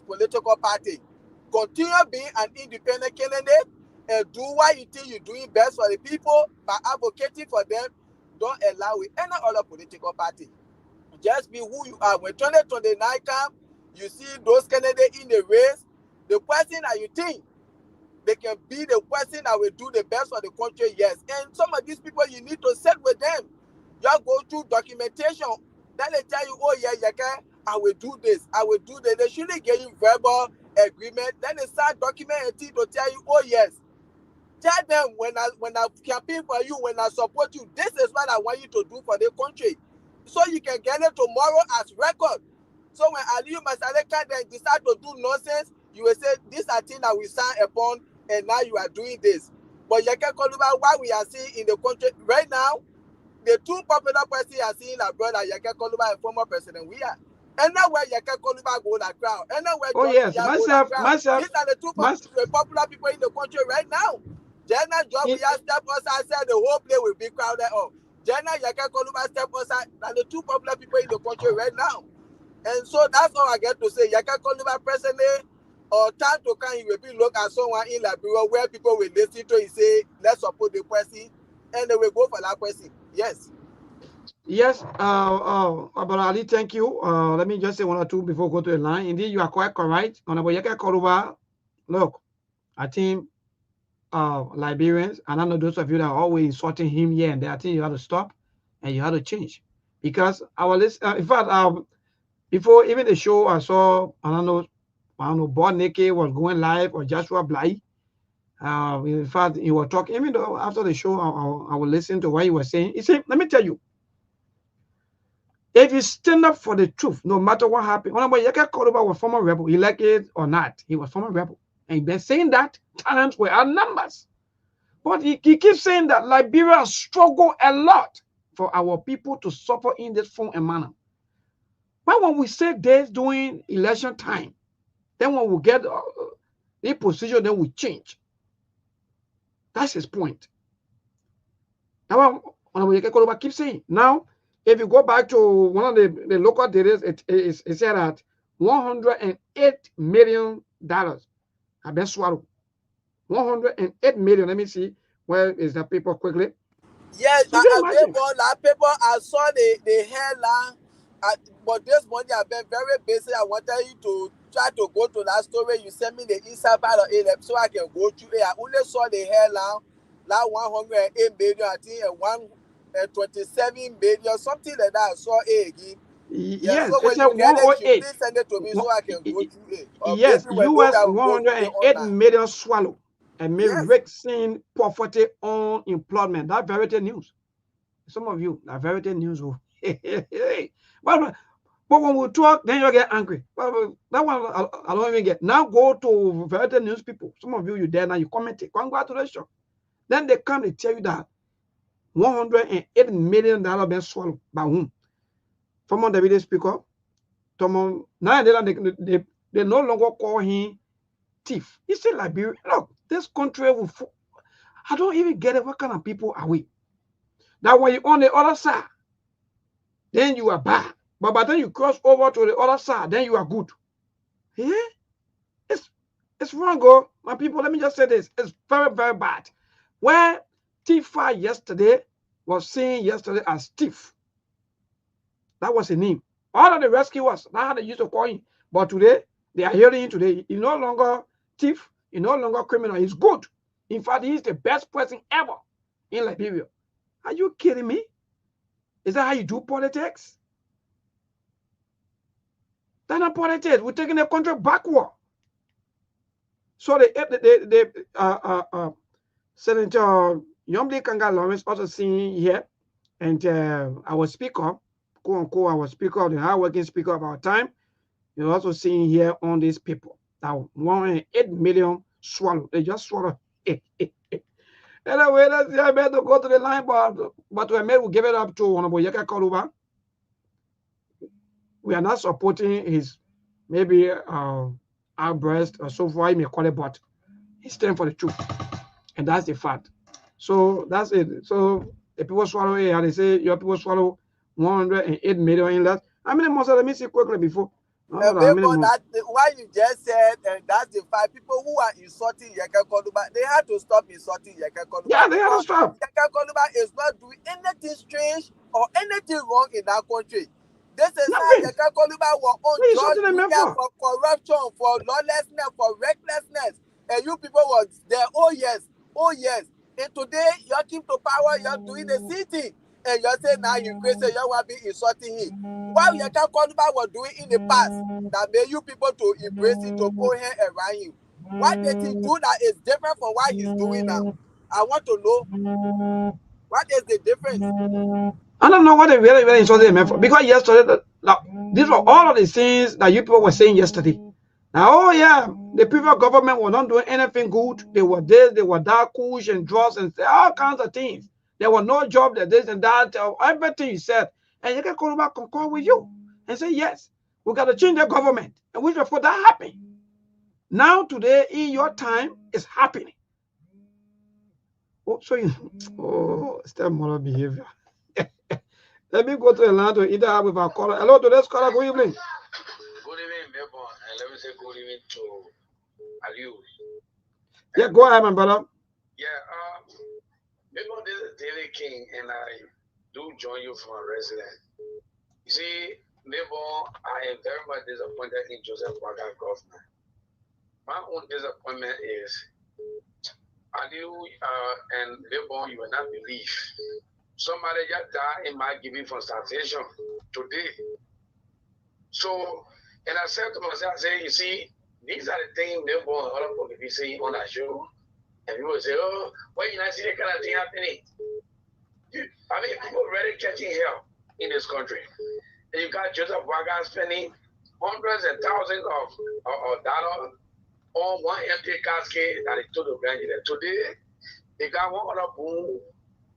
political party. Continue being an independent candidate and do what you think you're doing best for the people by advocating for them. Don't allow with any other political party. Just be who you are. When 2029 come, you see those candidates in the race, the person that you think they can be the person that will do the best for the country, yes. And some of these people, you need to sit with them. You go through documentation. Then they tell you, oh yeah, Yeke, I will do this, I will do that. They shouldn't get you verbal agreement. Then they start documenting to tell you, oh yes. Tell them when I campaign for you, when I support you, this is what I want you to do for the country. So you can get it tomorrow as record. So when Aliyu Masaleka then decide to do nonsense, you will say, these are things that we sign upon, and now you are doing this. But Yeke Koluba, what we are seeing in the country right now, the two popular persons are seeing our brother Yeke Koluba and former President Weah. And now where Yeke Koluba go the crowd. And now where myself, these are the two popular people in the country right now. Jenna job we have step outside, said the whole place will be crowded up. Jenna Yaka Koluba step outside, and the two popular people in the country right now. And so that's all I get to say. Yaka Koluba personally, or time to come, he will be look at someone in Liberia where people will listen to him say, let's support the person, and they will go for that person. Yes. Yes, Abara Ali, thank you. Let me just say one or two before we go to the line. Indeed, you are quite correct. Honorable Yaka Koluba, look, I think Liberians, and I know those of you that are always insulting him here and there, I think you have to stop and you have to change. Because our list, in fact, before even the show, I saw, I don't know, Bob Neke was going live or Joshua Bly. In fact, he was talking, even though after the show, I will listen to what he was saying. He said, let me tell you, if you stand up for the truth, no matter what happened, Honorable Yaka Koluba was former rebel, elected or not, he was former rebel. And he's been saying that times were outnumbers. But he keeps saying that Liberia struggle a lot for our people to suffer in this form and manner. But when we say this during election time, then when we get the position, then we change. That's his point. Now, Honorable Yaka Koluba keeps saying, now, if you go back to one of the local data, it said that $108 million have been swallowed. 108 million. Let me see. Where is that paper quickly? Yes, So you can I imagine. people, I saw the headline, but this morning I've been very busy. I wanted you to try to go to that story. You sent me the inside part of it so I can go through it. I only saw the headline, like 108 million, I think, and 127 million, something like that. I saw it again. Yeah, Yes, so it's when a you get it, you 108. please send it to me so I can go through it. Or Yes, maybe when those US that will go through it 108 online. million swallow and may Yes. risking poverty on employment. That Verity News. Some of you, that Verity News. But when we talk, then you get angry. Well, that one I don't even get. Now go to Verity News people. Some of you there now, you comment it. Congratulations. Then they come and tell you that $108 million been swallowed by whom? Former David Speaker. Now they no longer call him thief. He said Liberia. Look, this country will. I don't even get it. What kind of people are we? That when you're on the other side, then you are bad. But by the time you cross over to the other side, then you are good. Yeah? It's wrong, go. My people, let me just say this. It's very, very bad. Where Tifa yesterday was seen yesterday as thief. That was his name. All of the rescuers, that's how they used to call him. But today, they are hearing him today. He's no longer thief. He's no longer criminal. He's good. In fact, he's the best person ever in Liberia. Are you kidding me? Is that how you do politics? That's not politics. We're taking the country backward. So Senator Yomli Kanga Lawrence also seen here, and our speaker, quote unquote, our speaker of the hardworking speaker of our time, you're also seeing here on these people. Now, 108 million swallow. They just swallow. Anyway, let's see. I better go to the line, but we may give it up to Honorable Yaka Koluba. We are not supporting his maybe outburst or so far, he may call it, but he's standing for the truth. And that's the fact. So that's it. So the people swallow it, how they say your people swallow 108 million in less. How many months? Let me see quickly before. That what you just said, and that's the fact. People who are insulting Yaka Koluba, they have to stop insulting Yaka Koluba. Yeah, they have to stop. Yaka Koluba is not doing anything strange or anything wrong in that country. This is how Yaka Koluba was on judge for corruption, for lawlessness, for recklessness, and you people was there. Oh yes. And today you came to power, you're doing the city. And you're saying now you crazy, you want to be insulting him. What Yaka Koluba was doing in the past that made you people to embrace it, to put him around him. What did he do that is different from what he's doing now? I want to know what is the difference. I don't know what they really insulted him for. Because yesterday, these were all of the things that you people were saying yesterday. Now, oh yeah, the previous government was not doing anything good. They were this, they were that, kush and drugs and all kinds of things. There was no job, that this and that, everything you said. And you can call back concur with you and say, yes, we got to change the government. And which before that happened. Now, today, in your time, it's happening. Oh, so you, oh, stepmother behavior. Let me go to the line to either have with our caller. Hello, today's caller. Good evening. Good evening, Melbourne, and let me say good evening to Aliu. Yeah, go ahead, my brother. Yeah, Melbourne, this is David King, and I do join you from a resident. You see, Melbourne, I am very much disappointed in Joseph Waga's government. My own disappointment is, Aliu and Melbourne, you will not believe. Somebody just died in my giving from starvation today. So, and I said to myself, I say, you see, these are the things Melbourne and other people be saying on that show. And people say, oh, why you not see that kind of thing happening? I mean, people already catching hell in this country. And you got Joseph Waga spending hundreds and thousands of dollars on one empty casket that he told the president. Today, they got one other boom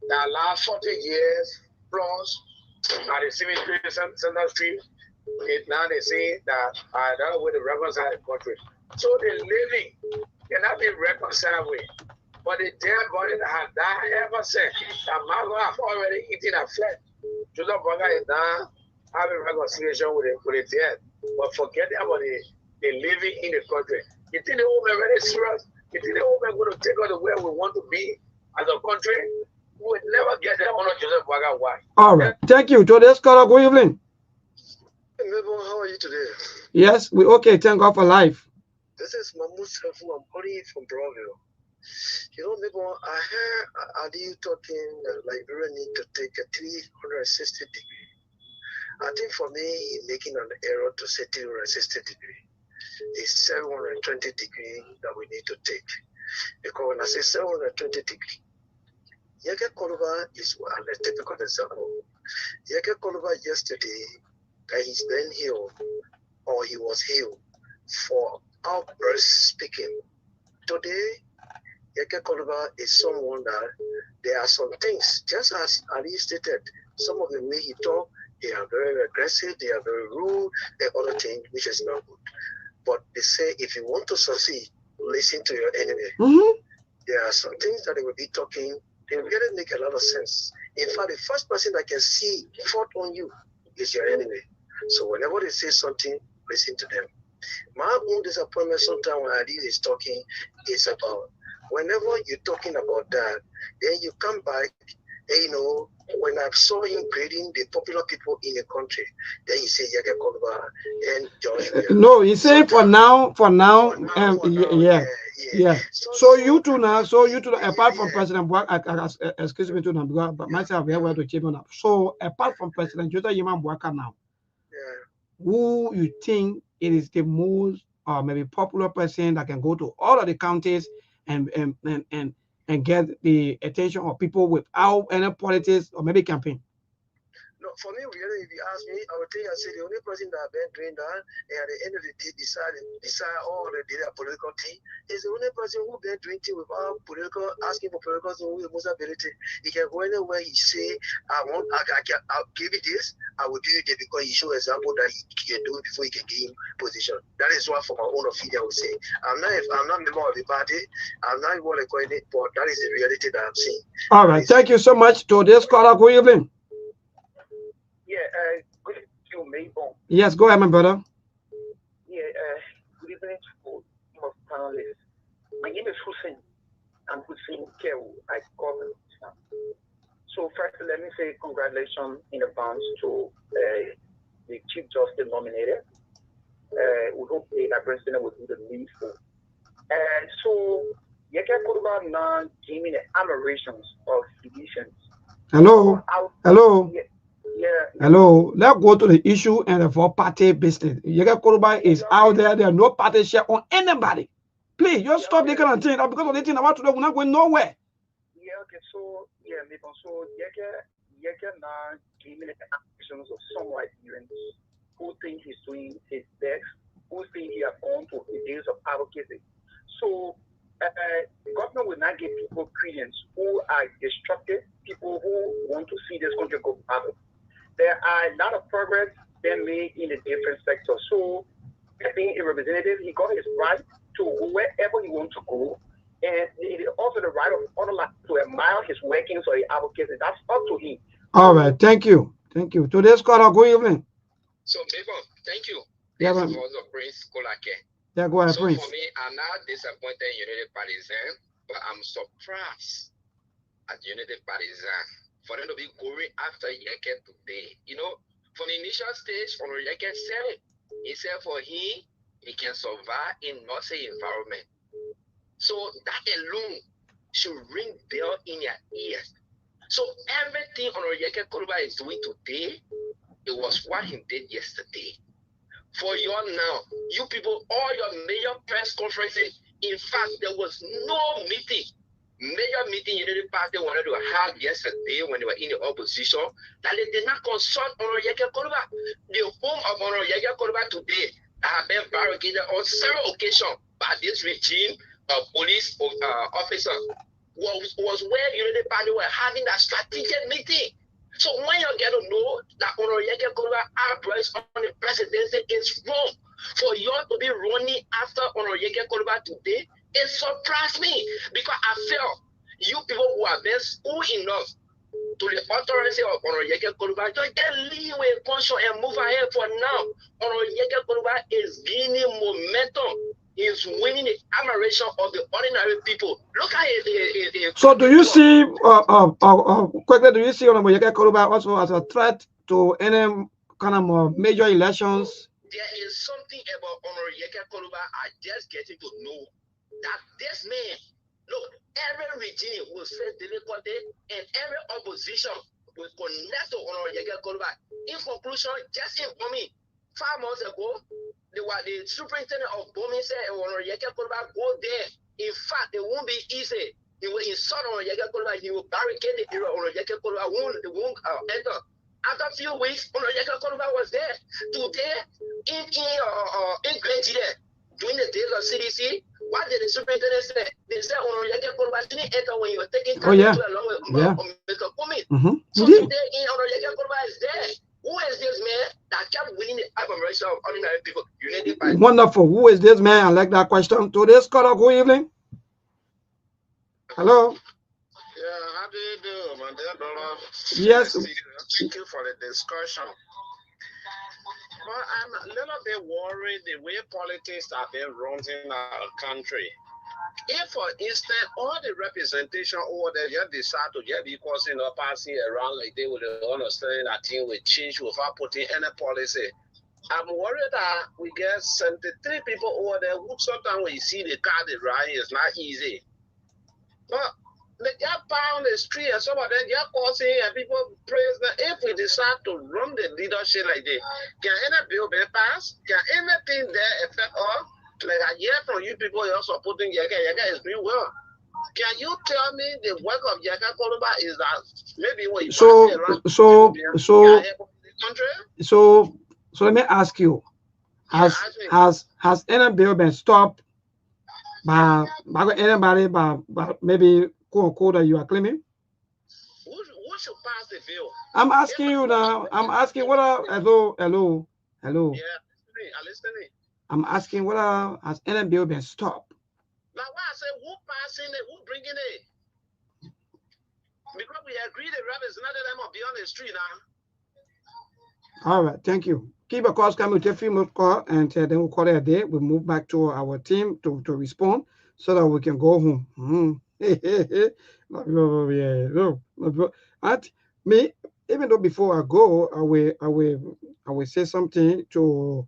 that last 40 years plus at the cemetery Center Street. Now they say that I don't know where the reconcile the country. So the living cannot be reconciled with. But the dead body that had died ever since, that Margot have already eaten a flesh. Joseph Waga is now having reconciliation with the dead. But forget about the living in the country. You think the old man very serious? You think the old man going to take us to where we want to be as a country? We will never get there under Joseph Waga. Why? All right. Thank you. Today's caller. Good evening. How are you today? Yes, we okay. Thank God for life. This is Mahmoud Safu. I'm calling from Broville. You know, Mebo, I heard Adi talking that Liberia need to take a 360 degree. I think for me, making an error to say 360 degree. It's 720 degree that we need to take. Because when I say 720 degree, Yeke Koluba is a typical example. Yeke Koluba yesterday, that he's been healed, or he was healed for outburst speaking. Today, Yeke Koluba is someone that there are some things, just as Ali stated, some of the way he talk, they are very aggressive, they are very rude, and other things, which is not good. But they say if you want to succeed, listen to your enemy. Mm-hmm. There are some things that they will be talking, they really make a lot of sense. In fact, the first person that can see fault on you is your enemy. So whenever they say something, listen to them. My own disappointment sometimes when Ali is talking is about whenever you're talking about that, then you come back and you know, when I saw him grading the popular people in the country, then you say Yeke Koluba and Joshua. No, he said for now, yeah. So you two now, apart from President Buhari, excuse me to now, but myself, we have to change on up. So apart from President Jota Yiman Buhari now, who you think it is the most maybe popular person that can go to all of the counties and get the attention of people without any politics or maybe campaign? No, for me, really, if you ask me, I would think I say the only person that have been doing that and at the end of the day decide all the political thing is the only person who been doing things without political, asking for political things with most ability. He can go anywhere, he say, I'll give you this, I will do it because he show example that he can do it before he can gain position. That is what for my own opinion I would say. I'm not a member of the party, I'm not what I call it, but that is the reality that I'm seeing. All right, thank you so much. Today's caller, good evening. Yeah, good evening to you, Maybon. Yes, go ahead, my brother. Yeah, good evening to your panelists. My name is Hussein. I'm Hussein Kewu. I call him. So first, let me say congratulations in advance to the Chief Justice nominated. We hope the president will do the needful. So, Yeke Koluba now giving the aberrations of physicians. Hello. Hello. Yeah. Hello. Let's go to the issue and the four-party business. Yeke Koluba is out there. There are no party share on anybody. Please, just stop the kind of thing. Because of the thing about today, we're not going nowhere. Yeah, okay. So, yeah, maybe so Yeke now giving the actions of some Liberians who think he's doing his best, who think he has gone to the days of advocacy. So, the government will not give people credence who are destructive, people who want to see this country go backwards. There are a lot of progress being made in the different sectors. So, being a representative, he got his right to wherever he wants to go. And also the right of other life to admire his workings or his advocacy. That's up to him. All right, thank you. Thank you. Today's caller, good evening. So, Mabel, thank you. Yeah, this was a Prince Kolake. Yeah, go ahead, so Prince. For me, I'm not disappointed in Unity Partisan, but I'm surprised at Unity Partisan for them to be going after Yeke today. You know, from the initial stage, from Yeke said, he said for him, he can survive in noisy environment. So that alone should ring bell in your ears. So everything Yeke Koluba is doing today, it was what he did yesterday. For you now, you people, all your major press conferences, in fact, there was no meeting. Major meeting Unity Party wanted to have yesterday when they were in the opposition, that they did not consult Yeke Koluba. The home of Yeke Koluba today have been barricaded on several occasions by this regime of police officers. Was where Unity Party were having that strategic meeting. So when you get to know that Yeke Koluba outburst on the presidency is wrong, for you to be running after Yeke Koluba today, it surprised me because I felt you people who are been school enough to the authority of Yeke Koluba, just get leeway, caution, and move ahead. For now, Yeke Koluba is gaining momentum. He's winning the admiration of the ordinary people. Look at it. So do you see, quickly, do you see Yeke Koluba also as a threat to any kind of major elections? There is something about Yeke Koluba I just getting to know that this man, look, every regime will face difficulty and every opposition will connect to Yeke Koluba. In conclusion, just inform me, 5 months ago, the superintendent of bombing said Yeke Koluba go there. In fact, it won't be easy. He will insult Yeke Koluba. He will barricade the area. Yeke Koluba won't enter. After a few weeks, Yeke Koluba was there. Today, in Grenadier, during the days of CDC, what did the superintendent say? They said Yeke Koluba didn't enter when you were taking time to along with Mr. Kumi. So today, Yeke Koluba is there. Who is this man that kept winning the admiration of ordinary people? Unity Party. Wonderful. Who is this man? I like that question. Today's caller, good evening. Hello. Yeah, how do you do, my dear brother? Yes. Thank you for the discussion. But I'm a little bit worried the way politics have been run in our country. If, for instance, all the representation over there just decide to just because passing around like they would understand that thing will change without putting any policy. I'm worried that we get 73 people over there who sometimes when you see the car they ride, it's not easy. But they get pound the street and some of them get causing and people praise that if we decide to run the leadership like this, can any bill be passed? Can anything there affect us? Like I hear from you people, you're supporting Yeke. Yeke is doing well. Can you tell me the work of Yeke Koluba is that maybe when you so let me ask you, has any bill been stopped by anybody by maybe quote unquote that you are claiming? Who should pass the bill? I'm asking you now. I'm asking what hello. Yeah, I'm listening. I'm asking what has any bill been stopped? Now why I say who passing it, who bringing it? Because we agree the representative them will be on the street now. All right, thank you. Keep a call coming with a few more call and then we'll call it a day. We'll move back to our team to respond so that we can go home. And me, even though before I go, I will say something to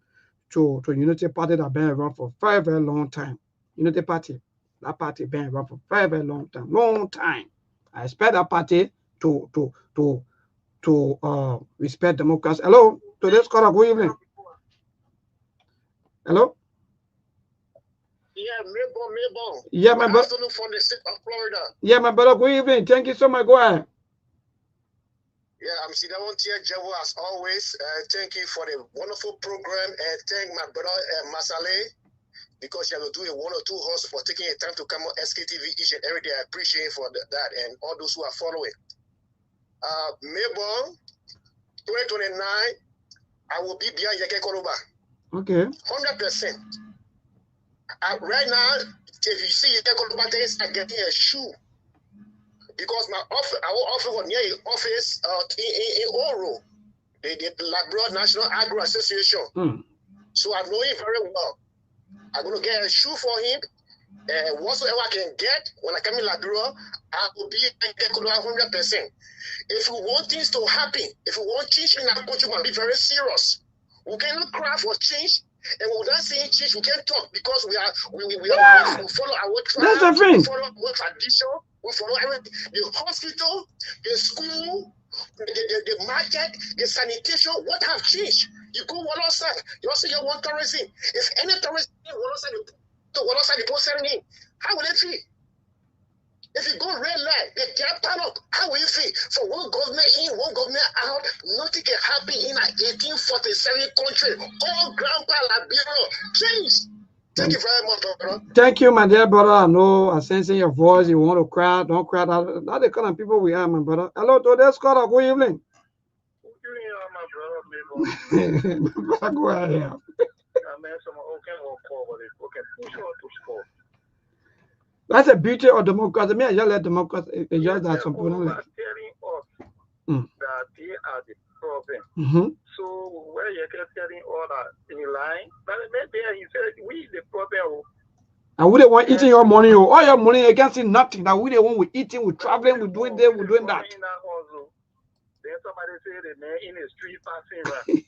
Unity Party that been around for a very long time. Unity Party, that party been around for a very long time. I expect that party to respect democracy. Hello, today's caller, good evening. Hello. Yeah, Mabel. Yeah, my brother. Afternoon from the state of Florida. Yeah, my brother. Good evening. Thank you so much. Go ahead. Yeah, I'm Sidawon Jevo as always. Thank you for the wonderful program and thank my brother Masale because you have to do a 1 or 2 hosts for taking the time to come on Sktv each and every day. I appreciate for that and all those who are following. Mabel, 2029, I will be behind Yeke Koluba. Okay. 100%. Right now, if you see things are getting a shoe because my office, our office was near office in Oro, the Labrador National Agro Association. So I know him very well. I'm going to get a shoe for him. Whatsoever I can get when I come in Labrador, I will be 100%. If we want things to happen, if we want change in our country, we will be very serious. We cannot cry for change, and without saying change, we can't talk because we follow our tribe, we follow our tradition, we follow everything. The hospital, the school, the market, the sanitation, what have changed? You go one outside, you also get one tourism. If any tourist one outside the post in, how will it feel? If you go red light, they get up. How will you feel? For one government in, one government out, nothing can happen in an 1847 country. All grandpa Liberia change. Thank you very much, brother. Thank you, my dear brother. I know I'm sensing your voice. You want to cry, don't cry. That's the kind of people we are, my brother. Hello, today's caller. Good evening. Good evening, my brother. Go ahead. I mean, some okay or call, but it's okay. Push or to score. That's the beauty of democracy. Me, I just let democracy enjoy that some people don't like. Telling us that they are the problem. So where you're telling all that in line, but maybe he said we the problem. And we don't want eating your money. All your money, you can't see nothing. That we the one we eating, we traveling, we doing this, we doing that. Then somebody say the man in the street passing right.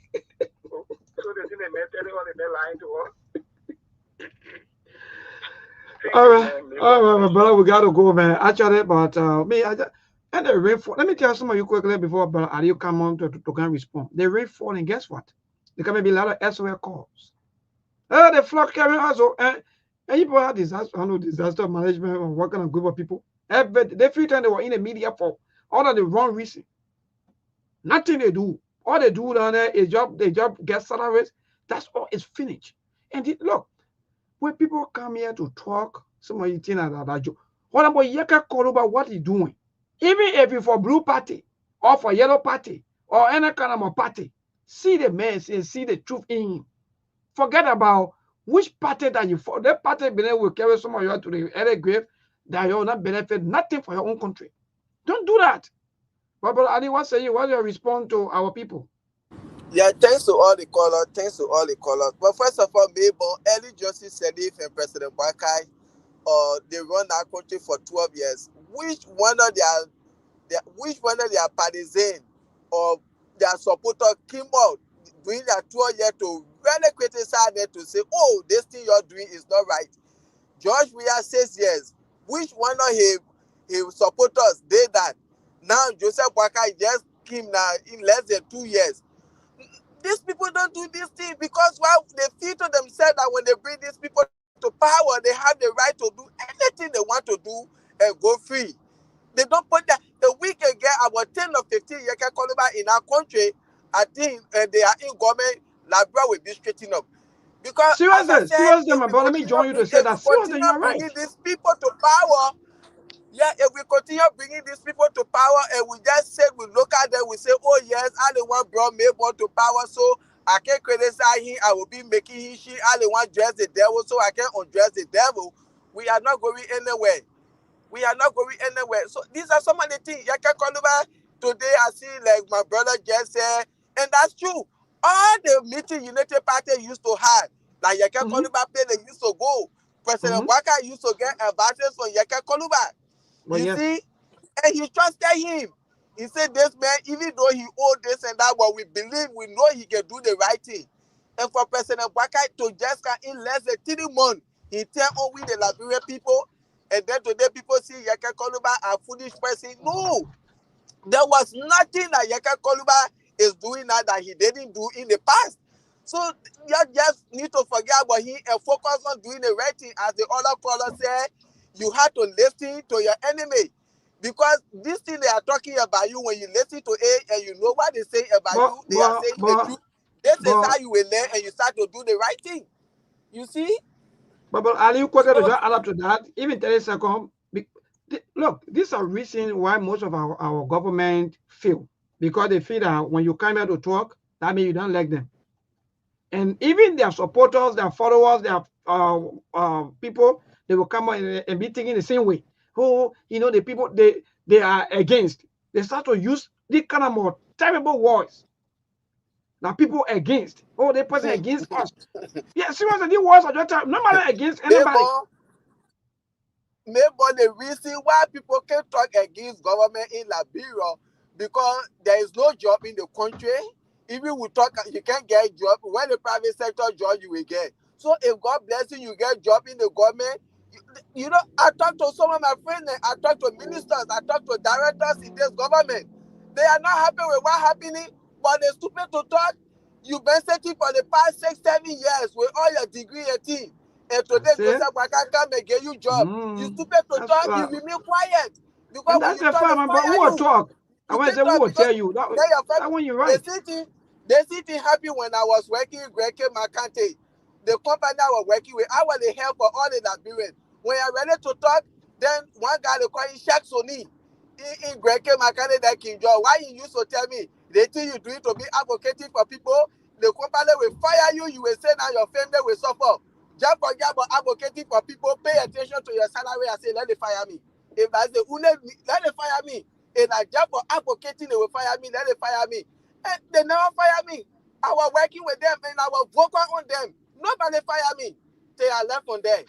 So they think the man telling all the men lying to us. All right, my brother, we gotta go, man. Actually, but and the rainfall. Let me tell some of you quickly before brother Adio come on to can respond. The rainfall, and guess what? There can be a lot of SOS calls. The flood coming also, and people have disaster, disaster management or what kind of group of people. They feel they were in the media for all of the wrong reason. Nothing they do. All they do down there is they get salaries. That's all. It's finished. And look. When people come here to talk, some of you think that joke. What about Yeka Koluba? What he doing? Even if it's for blue party or for yellow party or any kind of party, see the man and see the truth in him. Forget about which party that you for. That party will carry some of you to the early grave that you will not benefit nothing for your own country. Don't do that. But Ali, what's your response to our people? Yeah, thanks to all the callers. But first of all, Mabel, early Justice Sktv and President Bakai, they run our country for 12 years. Which one of their partisan or their supporter came out during their 12 years to really criticize them to say, oh, this thing you're doing is not right. George Weah says yes. Which one of his supporters did that? Now Joseph Bakai just came now in less than 2 years. These people don't do this thing because they feel to themselves that when they bring these people to power, they have the right to do anything they want to do and go free. They don't put that. If we can get about 10 or 15 Yeka Koluba in our country, I think they are in government, Labra will be straightened up. Because seriously, my brother, let me join you to say that. Seriously, you're right. These people to power. Yeah, if we continue bringing these people to power and we just say, we look at them, we say, oh yes, I the one brought Mabel to power, so I can't criticize him, I will be making him shit, I the one dress the devil, so I can't undress the devil. We are not going anywhere. So these are some of the things. Yaka Koluba, today I see like my brother just said, and that's true. All the meeting United Party used to have, like Yaka Koluba they used to go. President Waka used to get advices from Yaka Koluba. You see, and he trusted him. He said, this man, even though he owed this and that, but we know he can do the right thing. And for President Bakai to just come in less than 3 months, he tell only the Liberian people, and then today people see Yaka Koluba a foolish person. No, there was nothing that Yaka Koluba is doing now that he didn't do in the past. So you just need to forget about him and focus on doing the right thing. As the other caller said, you have to listen to your enemy. Because this thing they are talking about you, when you listen to it and you know what they say about you, they are saying the truth. This is how you will learn and you start to do the right thing. You see? But Ali, you quoted to add up to that, even 30 seconds. Look, these are reasons why most of our government fail. Because they feel that when you come here to talk, that means you don't like them. And even their supporters, their followers, their people, they will come out and be thinking the same way. Oh, the people they are against. They start to use this kind of more terrible words. Now people against. Oh, they person against us. Yeah, seriously, these words are just nobody against anybody. Maybe the reason why people can talk against government in Liberia because there is no job in the country. Even we talk, you can't get job. When the private sector job, you will get. So if God bless you, you get job in the government. You know, I talk to some of my friends, I talk to ministers, I talk to directors in this government. They are not happy with what happening, but they're stupid to talk. You've been searching for the past 6-7 years with all your degree and thing. And today, because I can come and get you job. You stupid to talk, you remain quiet. Because And when that's you the talk, they fact, but who fire will you. talk? I You want to can't say, who talk will because tell you? That that when you're right. they see thing happen when I was working in Greg Macante. The company I was working with, I was the help for all the Liberians. When I'm ready to talk, then one guy they call him Shaq Sony in Greg Macante that King John. Why you used to tell me they think you do it to be advocating for people? The company will fire you, you will say now your family will suffer. Just forget about advocating for people, pay attention to your salary and say, let them fire me. If I say, let them fire me. If I just for advocating, they will fire me, let them fire me. And they never fire me. I was working with them and I was vocal on them. Nobody fire me. They are left on there.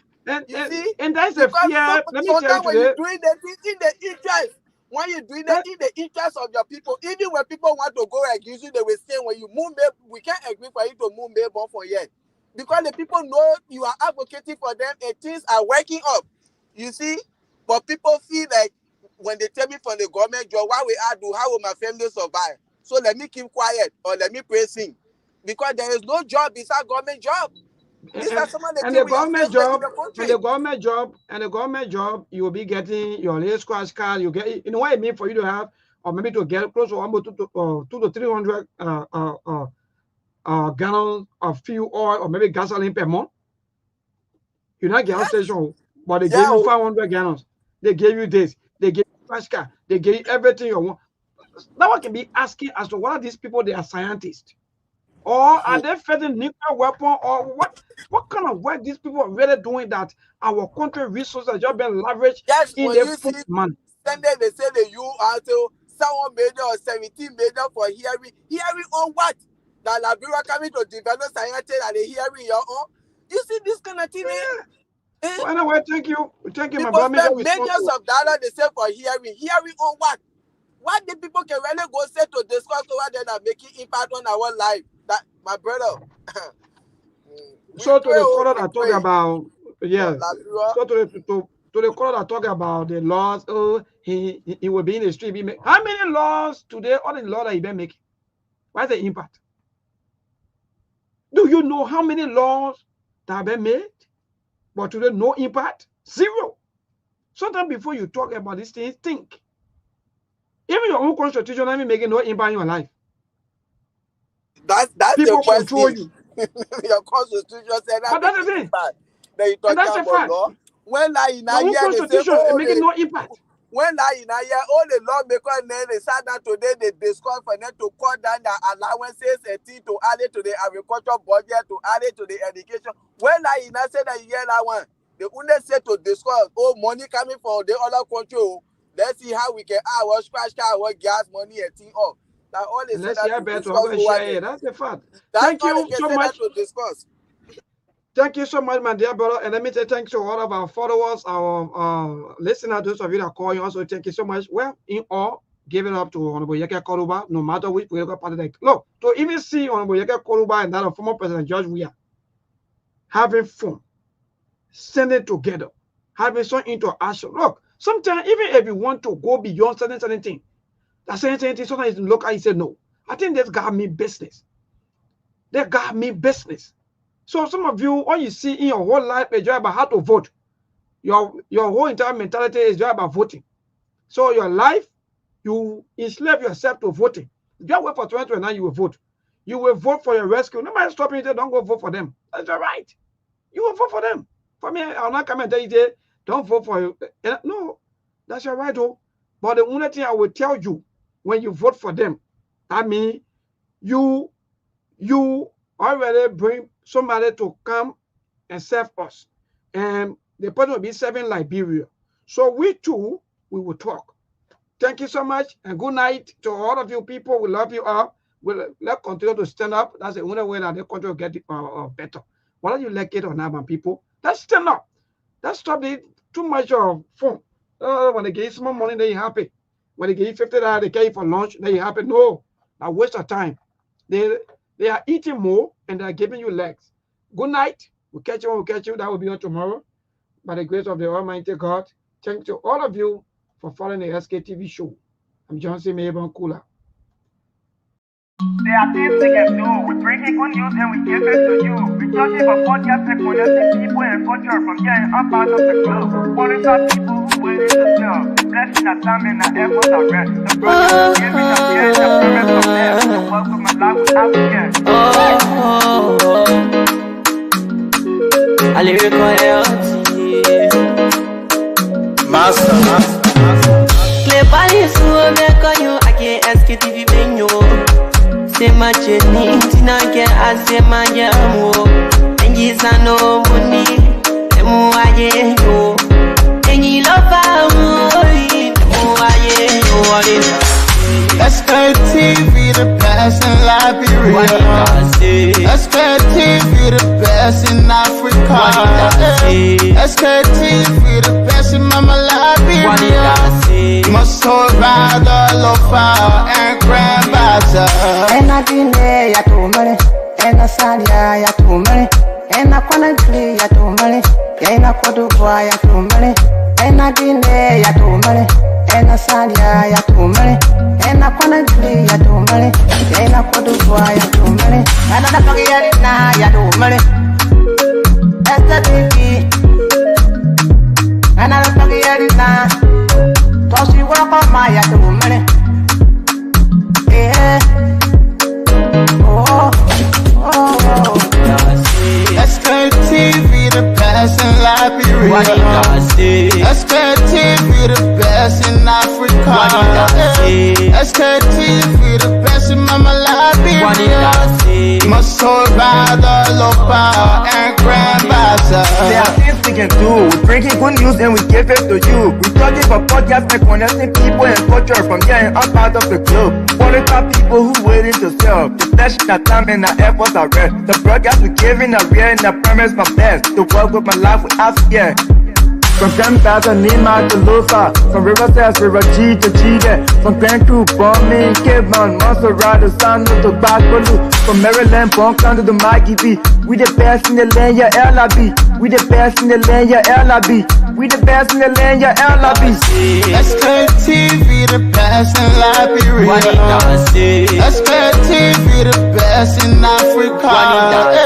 You see? And that's a Because fear. Let me tell you sometimes when you're today. doing the thing in the interest, when you're doing that in the interest of your people, even when people want to go against you, they will say, when you move, we can't agree for you to move Melbourne for yet. Because the people know you are advocating for them and things are working up. You see? But people feel like when they tell me from the government job, what will I do? How will my family survive? So let me keep quiet or let me praise him. Because there is no job beside government job. These are some of the And things the we are government faced with in job, the country. and the government job, you will be getting your little scratch card. You get, what it means for you to have, or maybe to get close to almost 200 to 300 gallons of fuel oil, or maybe gasoline per month. You're not gas station, but they gave you 500 gallons. They gave you this. They gave you scratch card. They gave you everything you want. Now one can be asking as to what are these people? They are scientists. Or are they fighting nuclear weapon? Or what kind of work these people are really doing that our country resources are just being leveraged Yes, in when their you food see man? Sunday, they say that you until someone made or 17 million for hearing. Hearing on what? That Liberia coming to develop scientists and they hearing your own. You see this kind of thing? So anyway, thank you, my People brother. Make spend a response millions of dollars they say for hearing. Hearing on what? What the people can really go say to discuss over there that making impact on our life? That my brother. We So to pray, the oh, caller we that talk pray about, for yeah. Liberia. So to the caller that talk about the laws, oh, he will be in the street. How many laws today? All the laws that he been making. What's the impact? Do you know how many laws that have been made, but today no impact? Zero. Sometimes before you talk about these things, think. Even your own constitution, I mean, making no impact in your life. That's the People control question. you. Your constitution said that But that's the making thing. impact. Then you And talking that's the about fact. law. When like in Your a own year they say, constitution is oh, making no impact. when like in a year, all the lawmakers then they sat down today, they discuss for them to cut down the allowances and things to add it to the agriculture budget, to add it to the education. When like in a say that you hear that one, they only say to discuss, oh, money coming from the other country. Oh, let's see how we can our scratch card, our gas money and thing up. That all they And say let's that hear to better. I'm discuss going to over share there. it. That's the fact. That's Thank all they you can so say that much. to discuss. Thank you so much, my dear brother. And let me say thanks to all of our followers, our listeners, those of you that call you. Also, thank you so much. Well, in all, give it up to Honorable Yeke Koruba, no matter which political party they look. To even see Honorable Yeke Koruba and that of former President George Weah having fun, sending together, having some interaction. Look, sometimes even if you want to go beyond certain thing, that certain thing, sometimes you look at it and say, no, I think that's got me business. That got me business. So some of you, all you see in your whole life is just about how to vote. Your whole entire mentality is just about voting. So your life, you enslave yourself to voting. Just wait for 2029, you will vote. You will vote for your rescue. Nobody stopping you. Don't go vote for them. That's your right. You will vote for them. For me, I'll not come and tell you, don't vote for you. No, that's your right, though. But the only thing I will tell you when you vote for them, I mean, you already bring somebody to come and serve us. And the person will be serving Liberia. So we too, we will talk. Thank you so much, and good night to all of you people. We love you all. Let's continue to stand up. That's the only way that the country will get better. Whether you like it or not, my people, let's stand up. Let's stop too much of fun. When they give you small money, then you're happy. When they give you $50, they carry you for lunch, then you're happy. No, a waste of time. They are eating more, and they're giving you legs. Good night. We'll catch you when we catch you. That will be on tomorrow. By the grace of the Almighty God, thank you all of you for following the SKTV show. I'm Johnson Mayborn Kula. There are things we can do. We bring in good news and we give it to you. We talking about podcasts and connecting people and culture from getting up out of the club. Qualified people who waiting to sell. The blessing that time and the efforts are rest. The brothers giving us the end of promise from them. So welcome my life with African. I lyrical health. Master. Play Paris, who make on you. I can't Sktv menu. Say my journey, Tina get I say my yamo. And yes, I know money. And more I yo. And you love me. More I yo. Sktv, the best in Liberia. Sktv, the best in Africa. Sktv, the best in Mama Liberia. Must hold rather lofa and grandbaza. And I dine ya to money, and I sadia ya to money, and I connectly ya to money, and I could do ya to money, and I dine ya to money, and I sadia ya to money, and I connectly ya to money, and I could do ya to money, and I don't get na ya to money. That's the baby, and I don't get it now. Toss you walk on my ya to money. Yeah. Sktv, the best in Liberia. Sktv, the best in Africa. Sktv, the best in Mama Liberia. Must hold rather lofa and grandbaza. There are things we can do. We bring in good news and we give it to you. We talking about podcasts and connecting people and culture from getting up out of the club. Qualified people who waiting to sell. The blessing that time and the efforts are rest. The broadcast we giving a real and I promise my best. To work with my life with African. From Grandfather Nima to Lufa, from Riverside, River G to Chile, from Grand Crew, Bombing, Cape Mount, Montserrat, San Tobacco, from Maryland, Punk County to Mikey B. We the best in the land, yeah, LIB. We the best in the land, yeah, LIB. We the best in the land, yeah, LIB. Sktv, the best in Liberia. Sktv, the best in Africa.